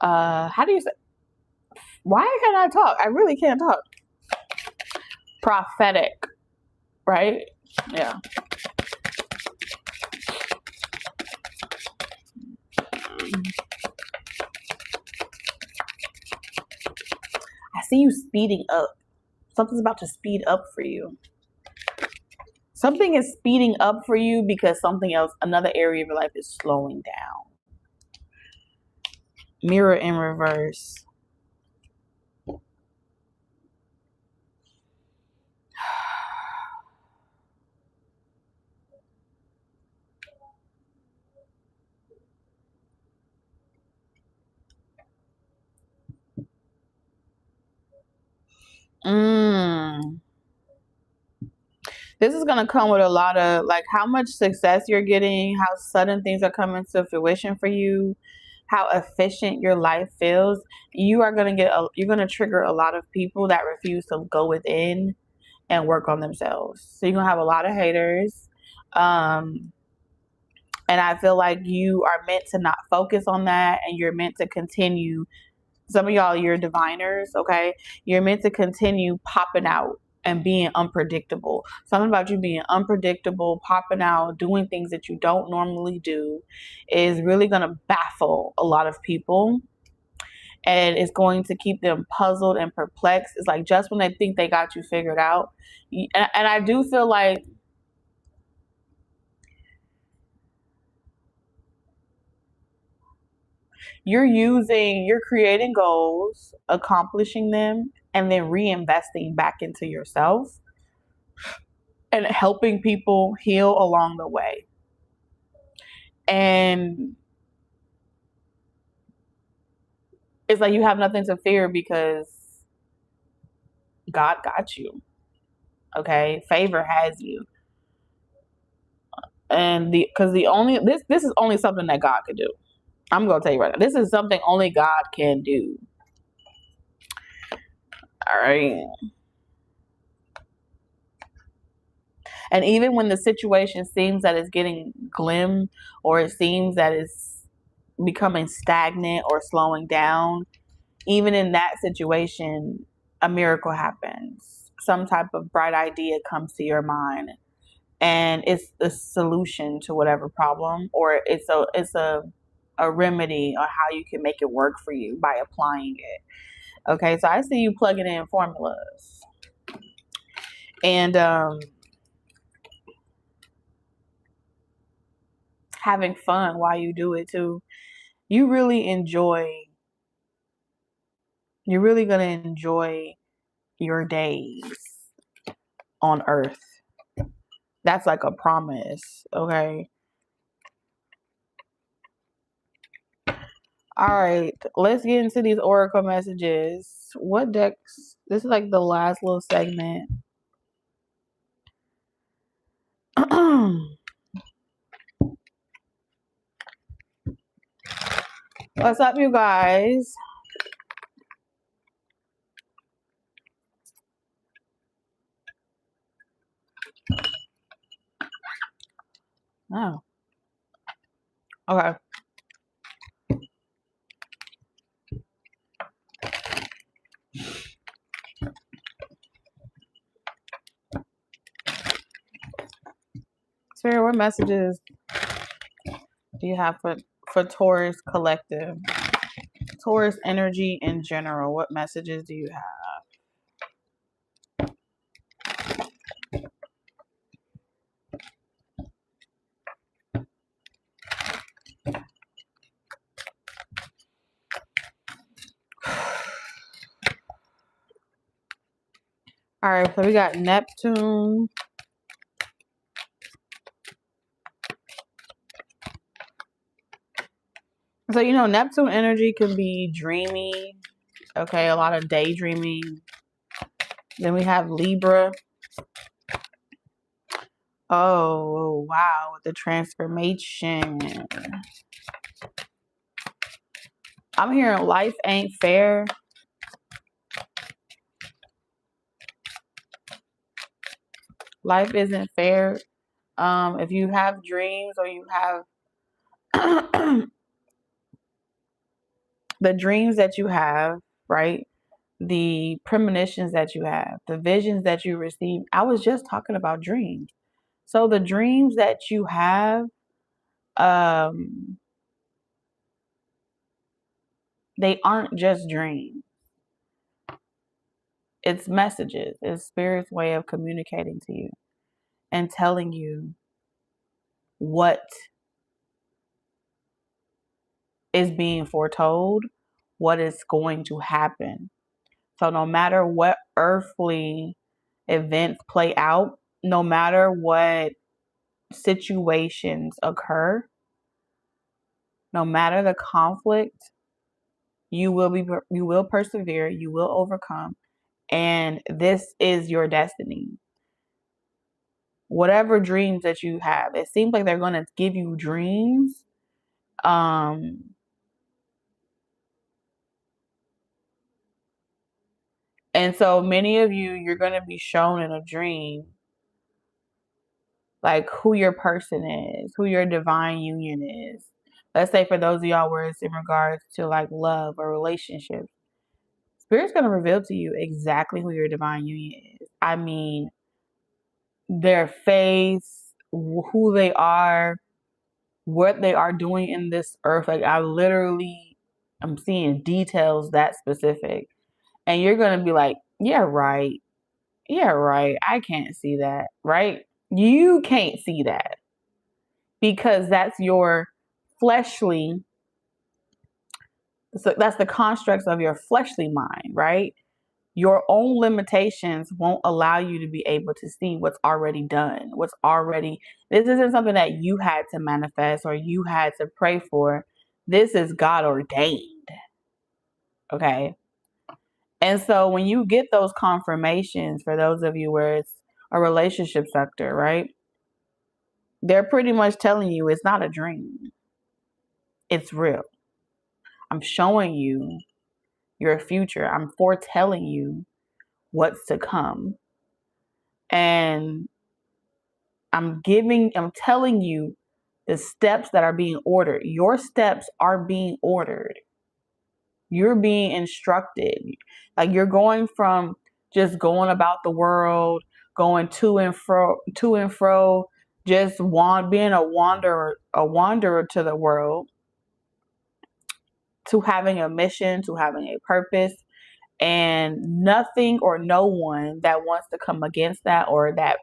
How do you say? Why can't I talk? I really can't talk. Prophetic, right? Yeah. I see you speeding up. Something's about to speed up for you. Something is speeding up for you because something else, another area of your life is slowing down. Mirror in reverse. This is going to come with a lot of like how much success you're getting, how sudden things are coming to fruition for you, how efficient your life feels. You are going to you're going to trigger a lot of people that refuse to go within and work on themselves. So you're going to have a lot of haters. And I feel like you are meant to not focus on that and you're meant to continue. Some of y'all, you're diviners, okay? You're meant to continue popping out and being unpredictable. Something about you being unpredictable, popping out, doing things that you don't normally do is really going to baffle a lot of people. And it's going to keep them puzzled and perplexed. It's like just when they think they got you figured out. And I do feel like you're creating goals, accomplishing them, and then reinvesting back into yourself and helping people heal along the way. And it's like you have nothing to fear because God got you. Okay? Favor has you. And this is only something that God could do. I'm going to tell you right now. This is something only God can do. All right. And even when the situation seems that it's getting glim, or it seems that it's becoming stagnant or slowing down, even in that situation, a miracle happens. Some type of bright idea comes to your mind, and it's the solution to whatever problem, or it's a remedy on how you can make it work for you by applying it. Okay, so I see you plugging in formulas, and having fun while you do it too. You really enjoy. You're really gonna enjoy your days on Earth. That's like a promise. Okay. All right, let's get into these oracle messages. What decks? This is like the last little segment. What's up, you guys? Oh, okay. Spirit, what messages do you have for Taurus collective? Taurus energy in general. What messages do you have? All right, so we got Neptune. So, Neptune energy can be dreamy. Okay, a lot of daydreaming. Then we have Libra. Oh, wow, the transformation. I'm hearing life ain't fair. Life isn't fair. If you have dreams, or you have the dreams that you have, right? The premonitions that you have, the visions that you receive. I was just talking about dreams. So the dreams that you have, they aren't just dreams. It's messages. It's Spirit's way of communicating to you and telling you what is being foretold, what is going to happen. So no matter what earthly events play out, no matter what situations occur, no matter the conflict, you will persevere, you will overcome, and this is your destiny. Whatever dreams that you have, it seems like they're going to give you dreams, and so many of you're going to be shown in a dream like who your person is, who your divine union is. Let's say for those of y'all where it's in regards to like love or relationships, Spirit's going to reveal to you exactly who your divine union is. I mean, their face, who they are, what they are doing in this earth. Like I'm seeing details that specific. And you're going to be like, yeah, right. Yeah, right. I can't see that, right? You can't see that because that's your fleshly, so that's the constructs of your fleshly mind, right? Your own limitations won't allow you to be able to see what's already done, this isn't something that you had to manifest or you had to pray for. This is God ordained. Okay. And so when you get those confirmations, for those of you where it's a relationship sector, right? They're pretty much telling you it's not a dream. It's real. I'm showing you your future. I'm foretelling you what's to come. And I'm telling you the steps that are being ordered. Your steps are being ordered. You're being instructed. Like, you're going from just going about the world, going to and fro, just being a wanderer to the world, to having a mission, to having a purpose, and nothing or no one that wants to come against that or that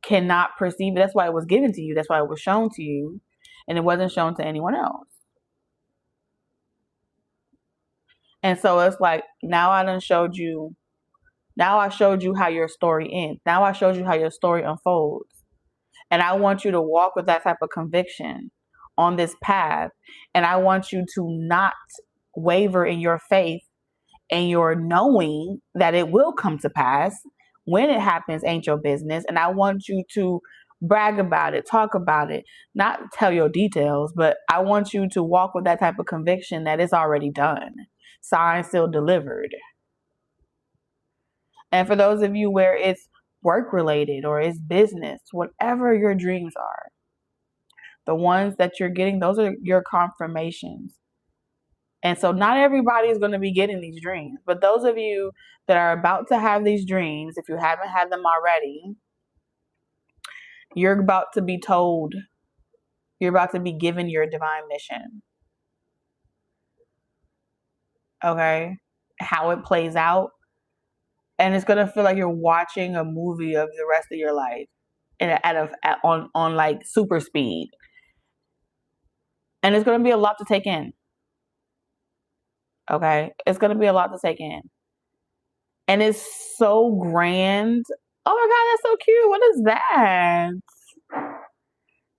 cannot perceive it. That's why it was given to you. That's why it was shown to you, and it wasn't shown to anyone else. And so it's like, now I showed you how your story ends. Now I showed you how your story unfolds. And I want you to walk with that type of conviction on this path. And I want you to not waver in your faith and your knowing that it will come to pass. When it happens ain't your business. And I want you to brag about it, talk about it, not tell your details, but I want you to walk with that type of conviction that it's already done. Signed, sealed, delivered. And for those of you where it's work related or it's business, whatever your dreams are, the ones that you're getting, those are your confirmations. And so not everybody is going to be getting these dreams, but those of you that are about to have these dreams, if you haven't had them already, you're about to be told, you're about to be given your divine mission. Okay? How it plays out. And it's going to feel like you're watching a movie of the rest of your life on like super speed. And it's going to be a lot to take in. Okay? It's going to be a lot to take in. And it's so grand. Oh my God, that's so cute. What is that?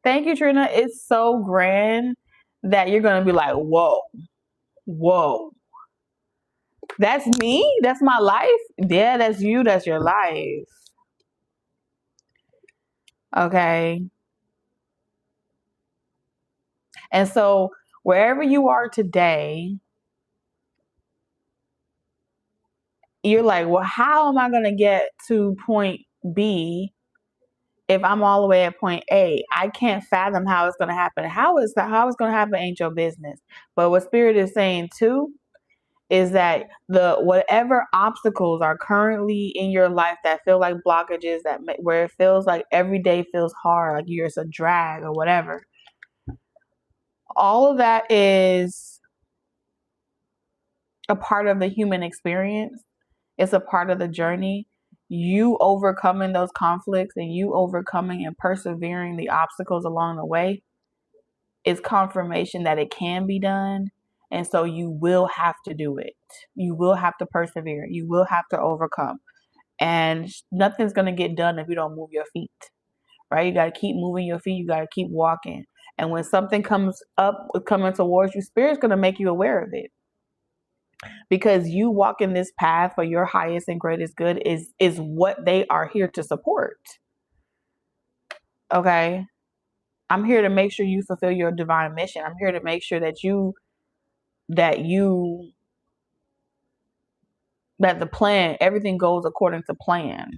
Thank you, Trina. It's so grand that you're going to be like, whoa. That's me? That's my life? Yeah, that's you. That's your life. Okay. And so wherever you are today, you're like, well, how am I going to get to point B if I'm all the way at point A? I can't fathom how it's going to happen. How it's going to happen ain't your business. But what Spirit is saying too is that whatever obstacles are currently in your life that feel like blockages, where it feels like every day feels hard, like it's a drag or whatever, all of that is a part of the human experience. It's a part of the journey. You overcoming those conflicts and you overcoming and persevering the obstacles along the way is confirmation that it can be done. And so you will have to do it. You will have to persevere. You will have to overcome. And nothing's going to get done if you don't move your feet, right? You got to keep moving your feet. You got to keep walking. And when something coming towards you, Spirit's going to make you aware of it. Because you walking this path for your highest and greatest good is what they are here to support. Okay? I'm here to make sure you fulfill your divine mission. I'm here to make sure that the plan, everything goes according to plan.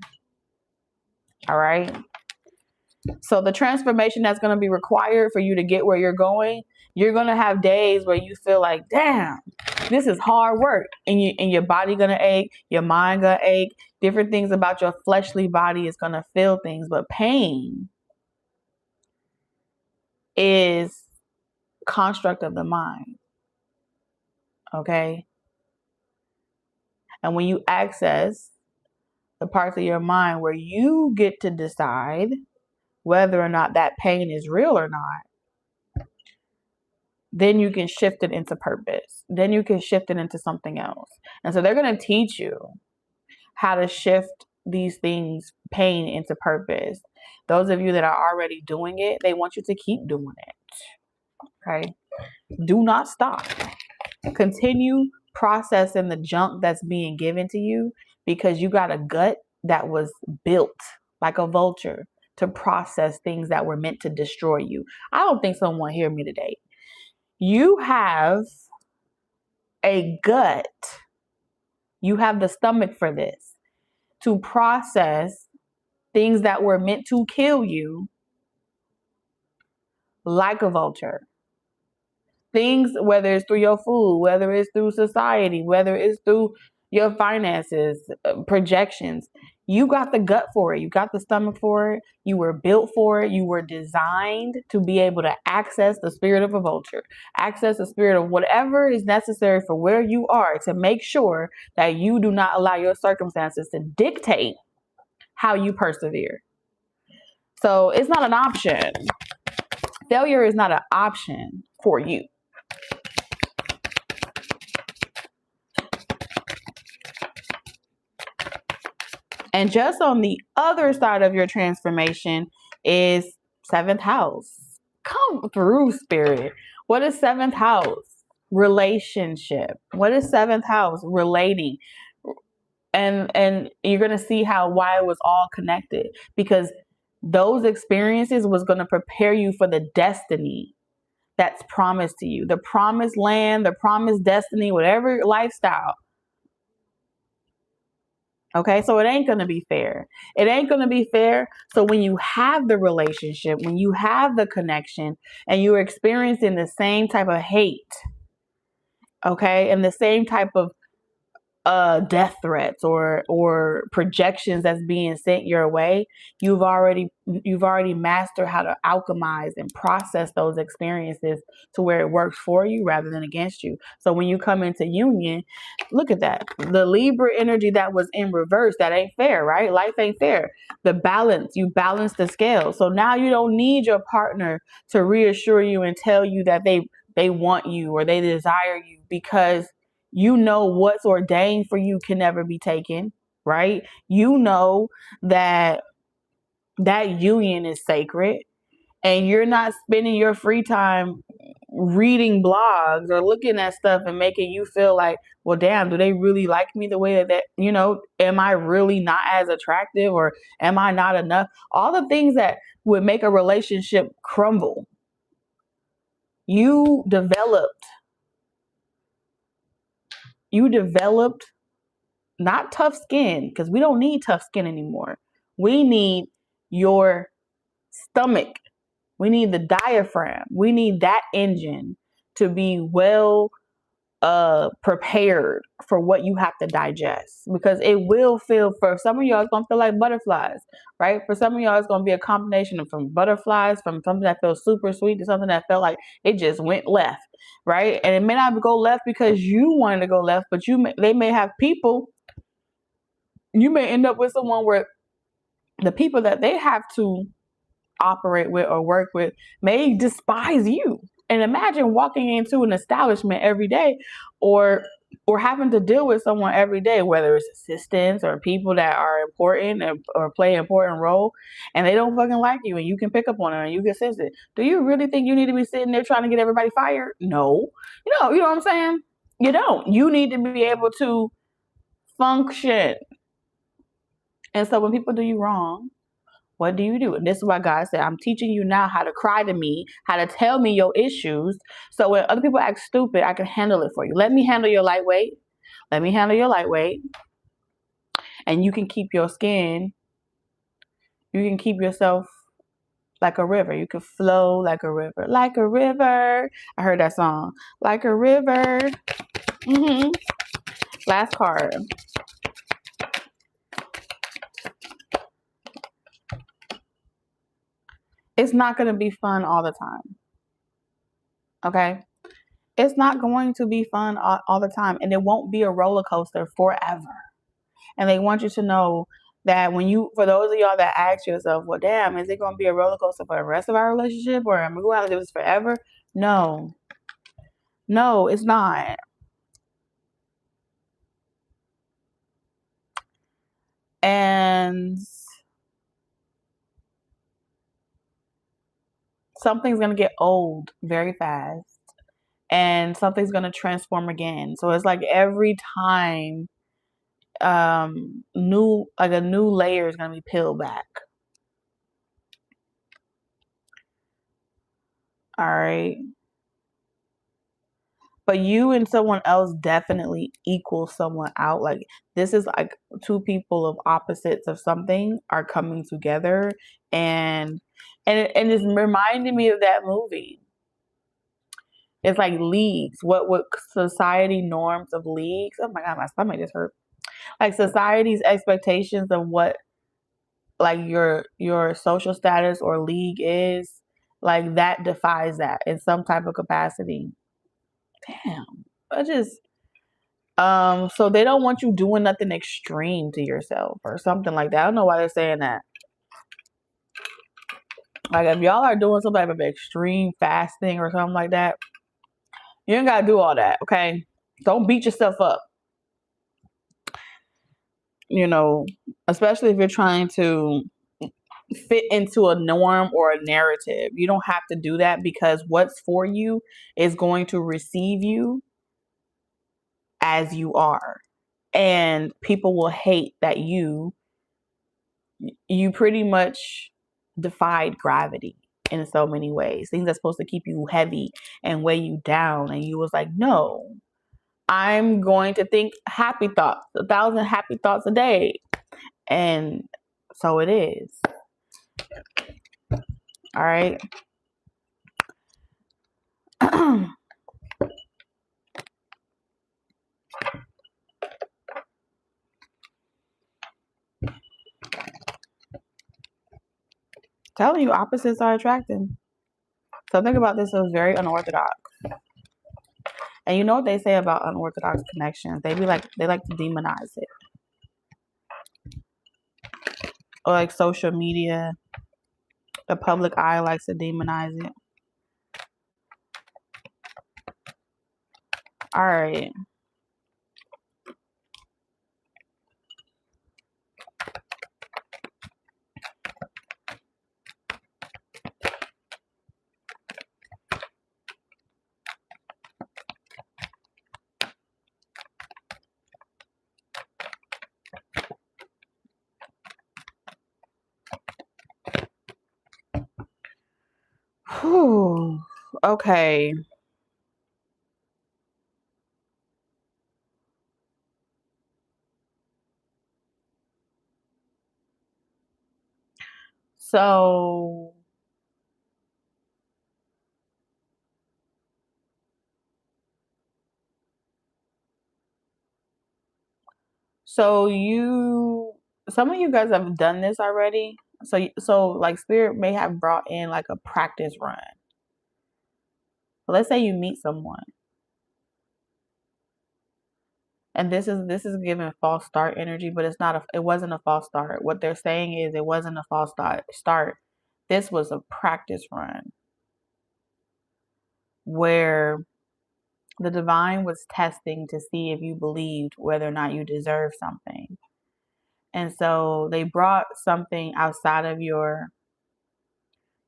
All right? So the transformation that's going to be required for you to get where you're going, you're going to have days where you feel like, damn, this is hard work. And your body going to ache, your mind going to ache. Different things about your fleshly body is going to feel things. But pain is construct of the mind. Okay? And when you access the parts of your mind where you get to decide whether or not that pain is real or not, then you can shift it into purpose. Then you can shift it into something else. And so they're going to teach you how to shift these things, pain, into purpose. Those of you that are already doing it, they want you to keep doing it. Okay? Do not stop. Continue processing the junk that's being given to you, because you got a gut that was built like a vulture to process things that were meant to destroy you. I don't think someone hear me today. You have a gut. You have the stomach for this, to process things that were meant to kill you like a vulture. Things, whether it's through your food, whether it's through society, whether it's through your finances, projections, you got the gut for it. You got the stomach for it. You were built for it. You were designed to be able to access the spirit of a vulture, access the spirit of whatever is necessary for where you are, to make sure that you do not allow your circumstances to dictate how you persevere. So it's not an option. Failure is not an option for you. And just on the other side of your transformation is 7th house. Come through, spirit. What is 7th house? Relationship. What is 7th house? Relating. And you're going to see why it was all connected, because those experiences was going to prepare you for the destiny that's promised to you, the promised land, the promised destiny, whatever lifestyle. Okay, so it ain't going to be fair. It ain't going to be fair. So when you have the relationship, when you have the connection, and you're experiencing the same type of hate, okay, and the same type of death threats or projections that's being sent your way, you've already mastered how to alchemize and process those experiences to where it works for you rather than against you. So when you come into union, look at that, the Libra energy that was in reverse. That ain't fair, right? Life ain't fair. The balance, you balance the scale. So now you don't need your partner to reassure you and tell you that they want you or they desire you, because you know what's ordained for you can never be taken, right? You know that union is sacred, and you're not spending your free time reading blogs or looking at stuff and making you feel like, well, damn, do they really like me the way that, am I really not as attractive, or am I not enough? All the things that would make a relationship crumble. You developed not tough skin, because we don't need tough skin anymore. We need your stomach. We need the diaphragm. We need that engine to be well prepared for what you have to digest, because it will feel, for some of y'all, it's gonna feel like butterflies, right? For some of y'all, it's gonna be a combination of from butterflies, from something that feels super sweet to something that felt like it just went left, right? And it may not go left because you wanted to go left, but they may have people. You may end up with someone where the people that they have to operate with or work with may despise you. And imagine walking into an establishment every day, or having to deal with someone every day, whether it's assistants or people that are important or play an important role, and they don't fucking like you, and you can pick up on it and you can sense it. Do you really think you need to be sitting there trying to get everybody fired? No. You know what I'm saying? You don't. You need to be able to function. And so when people do you wrong, what do you do? And this is why God said, I'm teaching you now how to cry to me, how to tell me your issues. So when other people act stupid, I can handle it for you. Let me handle your lightweight. Let me handle your lightweight. And you can keep your skin. You can keep yourself like a river. You can flow like a river. Like a river. I heard that song. Like a river. Last card. It's not going to be fun all the time. Okay? It's not going to be fun all the time, and it won't be a roller coaster forever. And they want you to know that for those of y'all that ask yourself, well, damn, is it going to be a roller coaster for the rest of our relationship, or am I going to do this forever? No, it's not. And something's going to get old very fast, and something's going to transform again. So it's like every time a new layer is going to be peeled back. All right. But you and someone else definitely equal someone out. Like this is like two people of opposites of something are coming together, and it's reminding me of that movie. It's like leagues. What society norms of leagues? Oh my god, my stomach just hurt. Like society's expectations of what like your social status or league is, like that defies that in some type of capacity. Damn. I just so they don't want you doing nothing extreme to yourself or something like that. I don't know why they're saying that. Like if y'all are doing some type of extreme fasting or something like that, you ain't gotta do all that, okay? Don't beat yourself up. You know, especially if you're trying to fit into a norm or a narrative. You don't have to do that because what's for you is going to receive you as you are. And people will hate that you pretty much defied gravity in so many ways. Things that's supposed to keep you heavy and weigh you down. And you was like, no, I'm going to think happy thoughts, 1,000 happy thoughts a day. And so it is. All right. Telling you, opposites are attracting. So think about this as very unorthodox. And you know what they say about unorthodox connections? They like to demonize it. Or like social media, the public eye likes to demonize it. All right. Whew. Okay. So some of you guys have done this already. So like spirit may have brought in like a practice run. But let's say you meet someone and this is giving false start energy, but it wasn't a false start. What they're saying is it wasn't a false start. This was a practice run where the divine was testing to see if you believed whether or not you deserve something. And so they brought something outside of your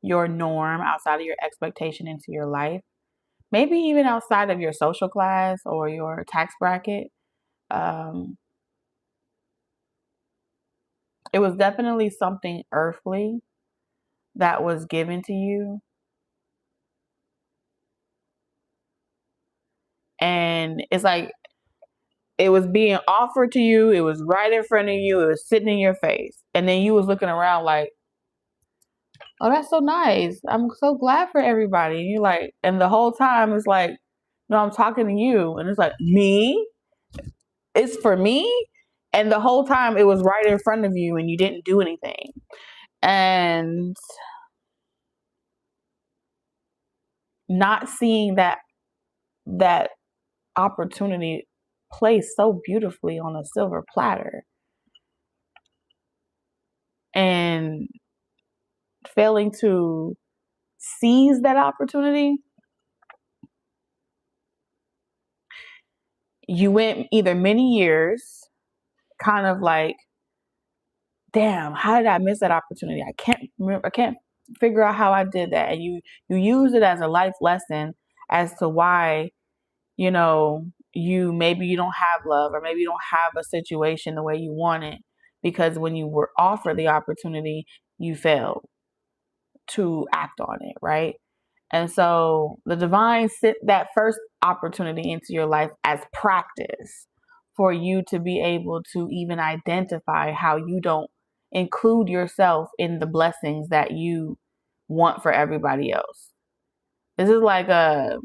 norm, outside of your expectation into your life. Maybe even outside of your social class or your tax bracket. It was definitely something earthly that was given to you. And it's like it was being offered to you. It was right in front of you. It was sitting in your face. And then you was looking around like, oh, that's so nice. I'm so glad for everybody. And you're like, and the whole time it's like, no, I'm talking to you. And it's like, me? It's for me? And the whole time it was right in front of you and you didn't do anything. And not seeing that opportunity placed so beautifully on a silver platter and failing to seize that opportunity, you went either many years kind of like, damn, how did I miss that opportunity? I can't remember, I can't figure out how I did that. And you use it as a life lesson as to why, you know, maybe you don't have love or maybe you don't have a situation the way you want it because when you were offered the opportunity, you failed to act on it, right? And so the divine sent that first opportunity into your life as practice for you to be able to even identify how you don't include yourself in the blessings that you want for everybody else. This is like and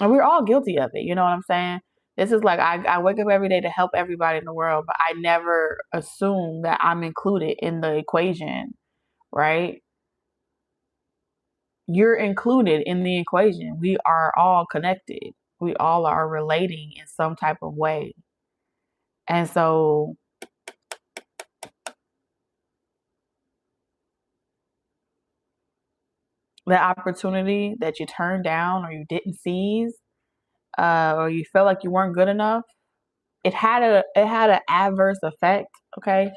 we're all guilty of it, you know what I'm saying? This is like I wake up every day to help everybody in the world, but I never assume that I'm included in the equation, right? You're included in the equation. We are all connected. We all are relating in some type of way. And so the opportunity that you turned down or you didn't seize, or you felt like you weren't good enough, it had an adverse effect, okay?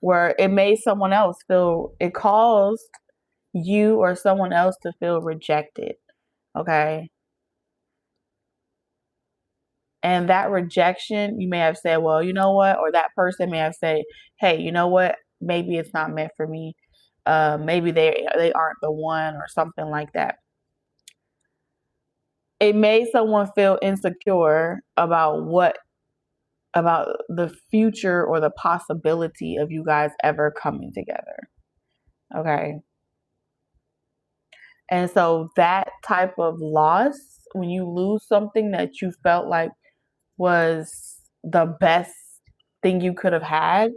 Where it made someone else feel, it caused you or someone else to feel rejected, okay? And that rejection, you may have said, well, you know what? Or that person may have said, hey, you know what? Maybe it's not meant for me. Maybe they aren't the one or something like that. It made someone feel insecure about the future or the possibility of you guys ever coming together. Okay. And so that type of loss, when you lose something that you felt like was the best thing you could have had,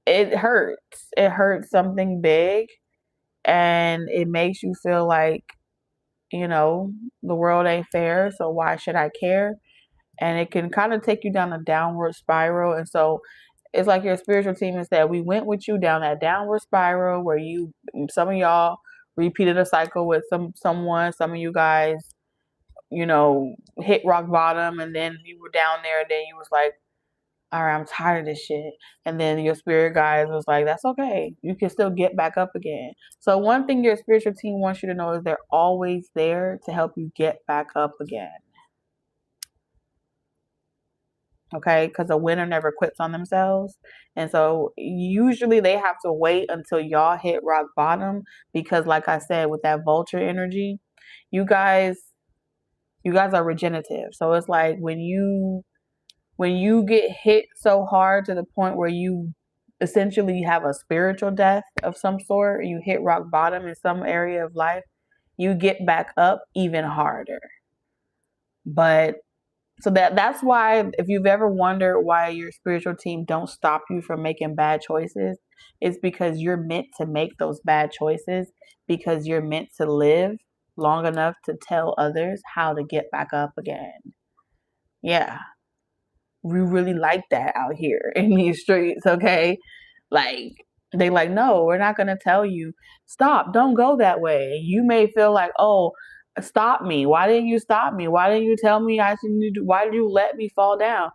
it hurts. It hurts something big, and it makes you feel like, the world ain't fair, so why should I care? And it can kind of take you down a downward spiral. And so it's like your spiritual team has said, we went with you down that downward spiral where some of y'all repeated a cycle with someone, some of you guys, hit rock bottom, and then you were down there, and then you was like, all right, I'm tired of this shit. And then your spirit guides was like, that's okay. You can still get back up again. So one thing your spiritual team wants you to know is they're always there to help you get back up again. Okay? Because a winner never quits on themselves. And so usually they have to wait until y'all hit rock bottom because, like I said, with that vulture energy, you guys are regenerative. So it's like when you get hit so hard to the point where you essentially have a spiritual death of some sort, you hit rock bottom in some area of life, you get back up even harder. But so that's why, if you've ever wondered why your spiritual team don't stop you from making bad choices, it's because you're meant to make those bad choices, because you're meant to live long enough to tell others how to get back up again. Yeah. We really like that out here in these streets, okay? Like, they like, no, we're not going to tell you, stop, don't go that way. You may feel like, oh, stop me. Why didn't you stop me? Why didn't you tell me why did you let me fall down?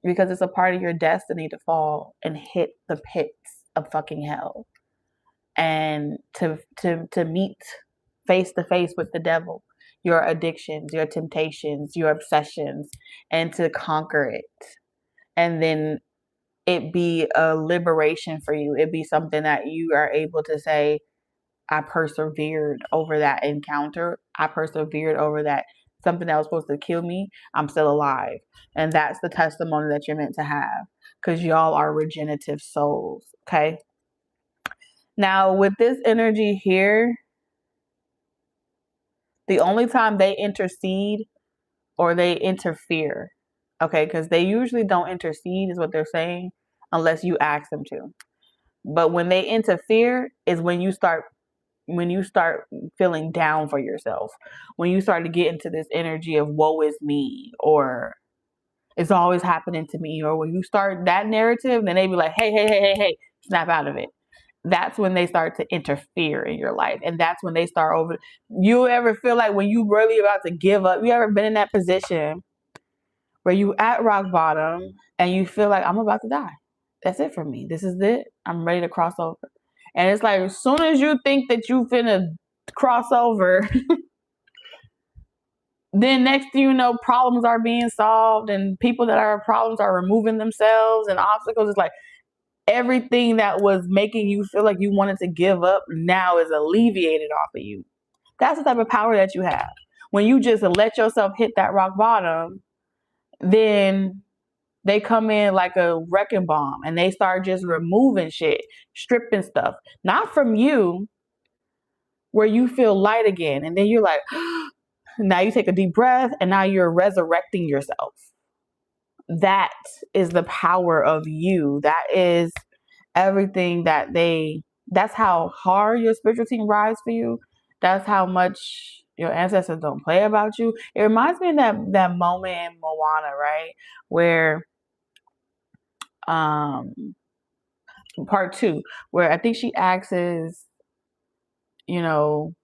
Because it's a part of your destiny to fall and hit the pits of fucking hell. And to meet face to face with the devil, your addictions, your temptations, your obsessions, and to conquer it. And then it be a liberation for you. It be something that you are able to say, I persevered over that encounter. I persevered over that something that was supposed to kill me. I'm still alive. And that's the testimony that you're meant to have, because y'all are regenerative souls. Okay. Now, with this energy here, the only time they intercede or they interfere, okay, because they usually don't intercede, is what they're saying, unless you ask them to. But when they interfere is when you start feeling down for yourself, when you start to get into this energy of woe is me, or it's always happening to me, or when you start that narrative, then they be like, hey, snap out of it. That's when they start to interfere in your life. And that's when they start over. You ever feel like when you really about to give up, you ever been in that position where you at rock bottom and you feel like, I'm about to die. That's it for me. This is it. I'm ready to cross over. And it's like, as soon as you think that you finna cross over, then next thing you know, problems are being solved and people that are problems are removing themselves and obstacles. It's like, everything that was making you feel like you wanted to give up now is alleviated off of you. That's the type of power that you have. When you just let yourself hit that rock bottom, then they come in like a wrecking bomb and they start just removing shit, stripping stuff, not from you, where you feel light again. And then you're like, now you take a deep breath and now you're resurrecting yourself. That is the power of you. That is everything that's how hard your spiritual team rides for you. That's how much your ancestors don't play about you. It reminds me of that moment in Moana, right? Where part 2, where I think she asks, you know,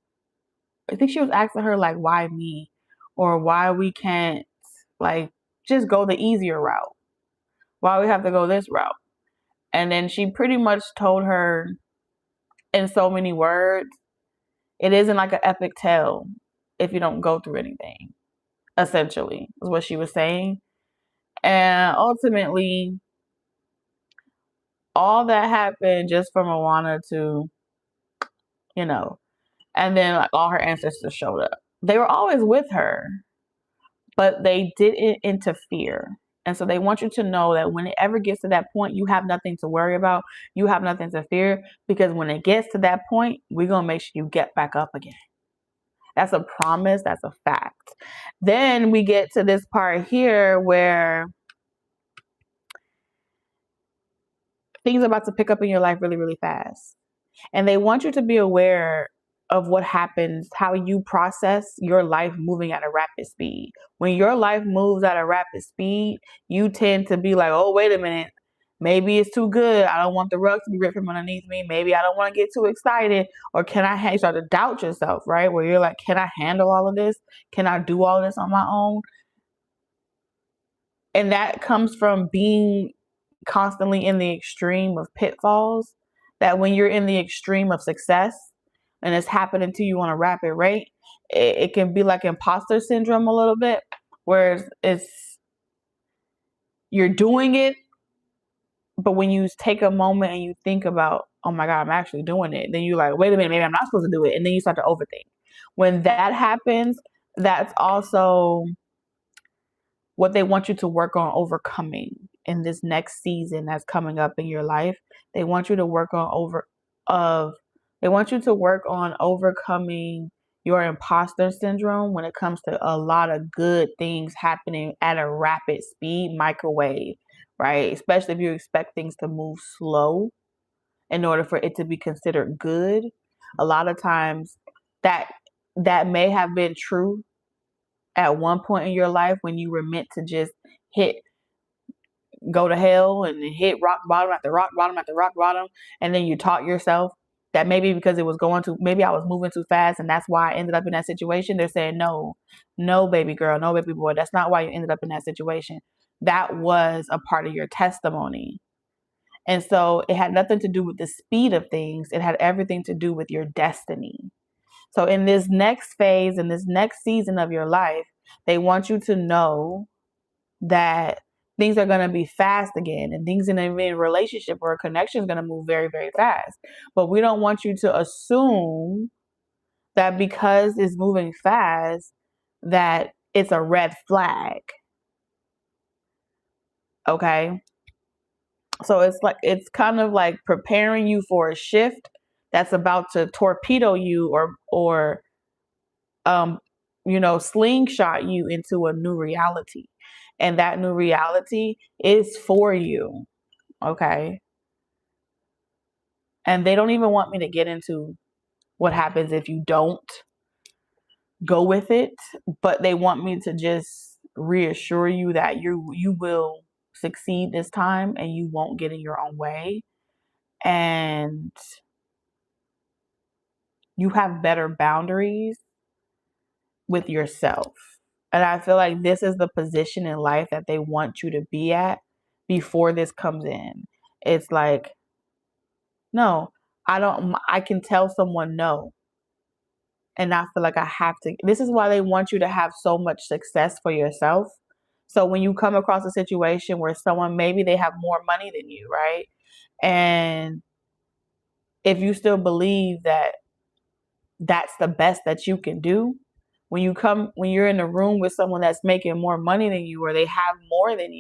I think she was asking her like, why me? Or why we can't like just go the easier route? Why we have to go this route? And then she pretty much told her in so many words, it isn't like an epic tale if you don't go through anything, essentially, is what she was saying. And ultimately, all that happened just for Moana to, and then like all her ancestors showed up. They were always with her, but they didn't interfere. And so they want you to know that when it ever gets to that point, you have nothing to worry about. You have nothing to fear, because when it gets to that point, we're going to make sure you get back up again. That's a promise. That's a fact. Then we get to this part here where things are about to pick up in your life really, really fast. And they want you to be aware of what happens, how you process your life moving at a rapid speed. When your life moves at a rapid speed, you tend to be like, oh, wait a minute. Maybe it's too good. I don't want the rug to be ripped from underneath me. Maybe I don't want to get too excited. Or can I start to doubt yourself, right? Where you're like, can I handle all of this? Can I do all this on my own? And that comes from being constantly in the extreme of pitfalls, that when you're in the extreme of success and it's happening to you on a rapid rate, it can be like imposter syndrome a little bit, where you're doing it, but when you take a moment and you think about, oh my God, I'm actually doing it, then you're like, wait a minute, maybe I'm not supposed to do it. And then you start to overthink. When that happens, that's also what they want you to work on overcoming in this next season that's coming up in your life. They want you to work on overcoming your imposter syndrome when it comes to a lot of good things happening at a rapid speed, microwave, right? Especially if you expect things to move slow in order for it to be considered good. A lot of times that may have been true at one point in your life when you were meant to just go to hell and hit rock bottom after rock bottom after rock bottom. And then you taught yourself that maybe because maybe I was moving too fast and that's why I ended up in that situation. They're saying, no, baby girl, no, baby boy, that's not why you ended up in that situation. That was a part of your testimony. And so it had nothing to do with the speed of things. It had everything to do with your destiny. So in this next phase, in this next season of your life, they want you to know that things are going to be fast again, and things in a relationship or a connection is going to move very, very fast. But we don't want you to assume that because it's moving fast, that it's a red flag. Okay? So it's kind of like preparing you for a shift that's about to torpedo you or slingshot you into a new reality. And that new reality is for you. Okay. And they don't even want me to get into what happens if you don't go with it, but they want me to just reassure you that you will succeed this time and you won't get in your own way. And you have better boundaries with yourself. And I feel like this is the position in life that they want you to be at before this comes in. It's like, no, I can tell someone no. And I feel like I have to. This is why they want you to have so much success for yourself. So when you come across a situation where someone, maybe they have more money than you, right? And if you still believe that that's the best that you can do, when you're in a room with someone that's making more money than you or they have more than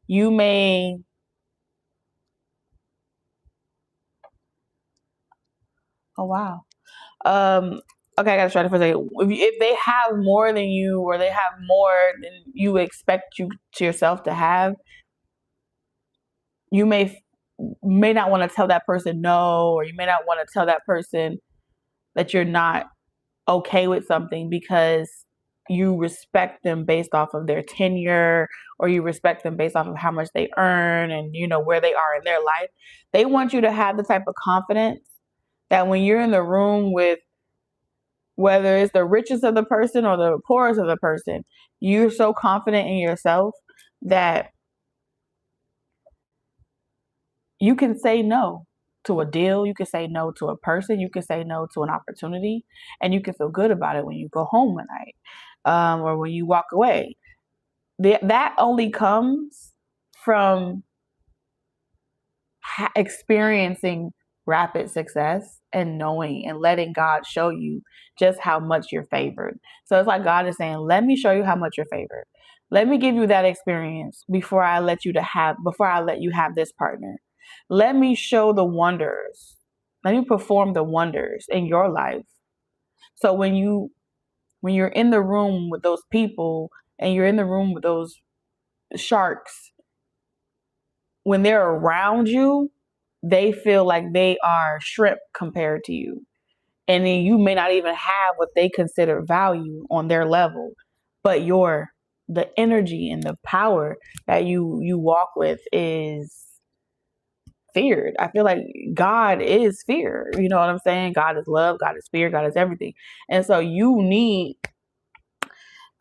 you may, oh wow. Okay, I gotta try to for a second. If they have more than you or they have more than you expect you to yourself to have, you may not want to tell that person no, or you may not want to tell that person that you're not okay with something because you respect them based off of their tenure, or you respect them based off of how much they earn and where they are in their life. They want you to have the type of confidence that when you're in the room with, whether it's the richest of the person or the poorest of the person, you're so confident in yourself that you can say no to a deal, you can say no to a person, you can say no to an opportunity, and you can feel good about it when you go home at night, or when you walk away. That only comes from experiencing rapid success and knowing and letting God show you just how much you're favored. So it's like God is saying, let me show you how much you're favored. Let me give you that experience before I let you have this partner. Let me show the wonders. Let me perform the wonders in your life. So when you're in the room with those people and you're in the room with those sharks, when they're around you, they feel like they are shrimp compared to you. And then you may not even have what they consider value on their level, but the energy and the power that you walk with is feared. I feel like God is fear. You know what I'm saying? God is love, God is fear, God is everything. And so you need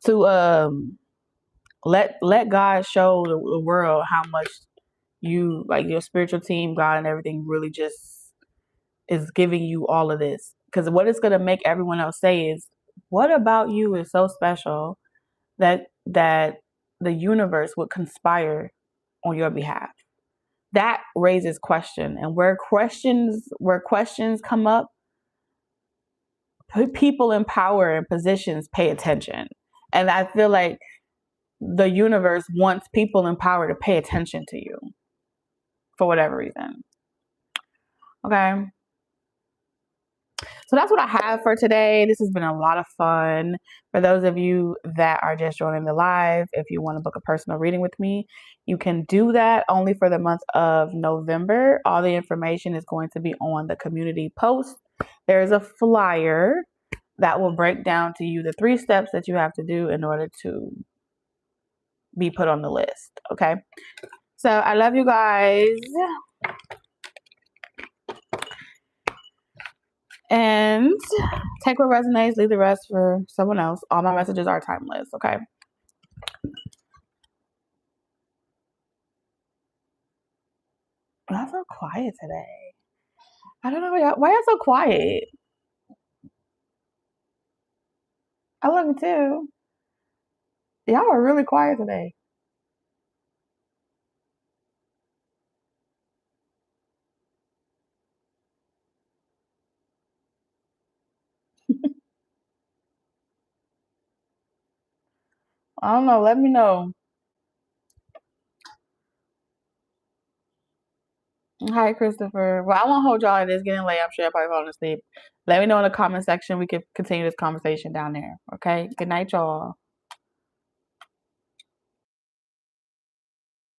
to let God show the world how much you, like, your spiritual team, God and everything, really just is giving you all of this. Because what it's going to make everyone else say is, what about you is so special that the universe would conspire on your behalf? That raises question. And where questions come up, people in power and positions pay attention. And I feel like the universe wants people in power to pay attention to you for whatever reason. Okay. So that's what I have for today. This has been a lot of fun. For those of you that are just joining the live, if you want to book a personal reading with me, you can do that only for the month of November. All the information is going to be on the community post. There's a flyer that will break down to you the 3 steps that you have to do in order to be put on the list. Okay. So I love you guys. And take what resonates, leave the rest for someone else. All my messages are timeless, okay? Y'all so quiet today. I don't know why y'all so quiet. I love you too. Y'all are really quiet today. I don't know. Let me know. Hi, Christopher. Well, I won't hold y'all. It is getting late. I'm sure y'all probably falling asleep. Let me know in the comment section. We can continue this conversation down there. Okay. Good night, y'all.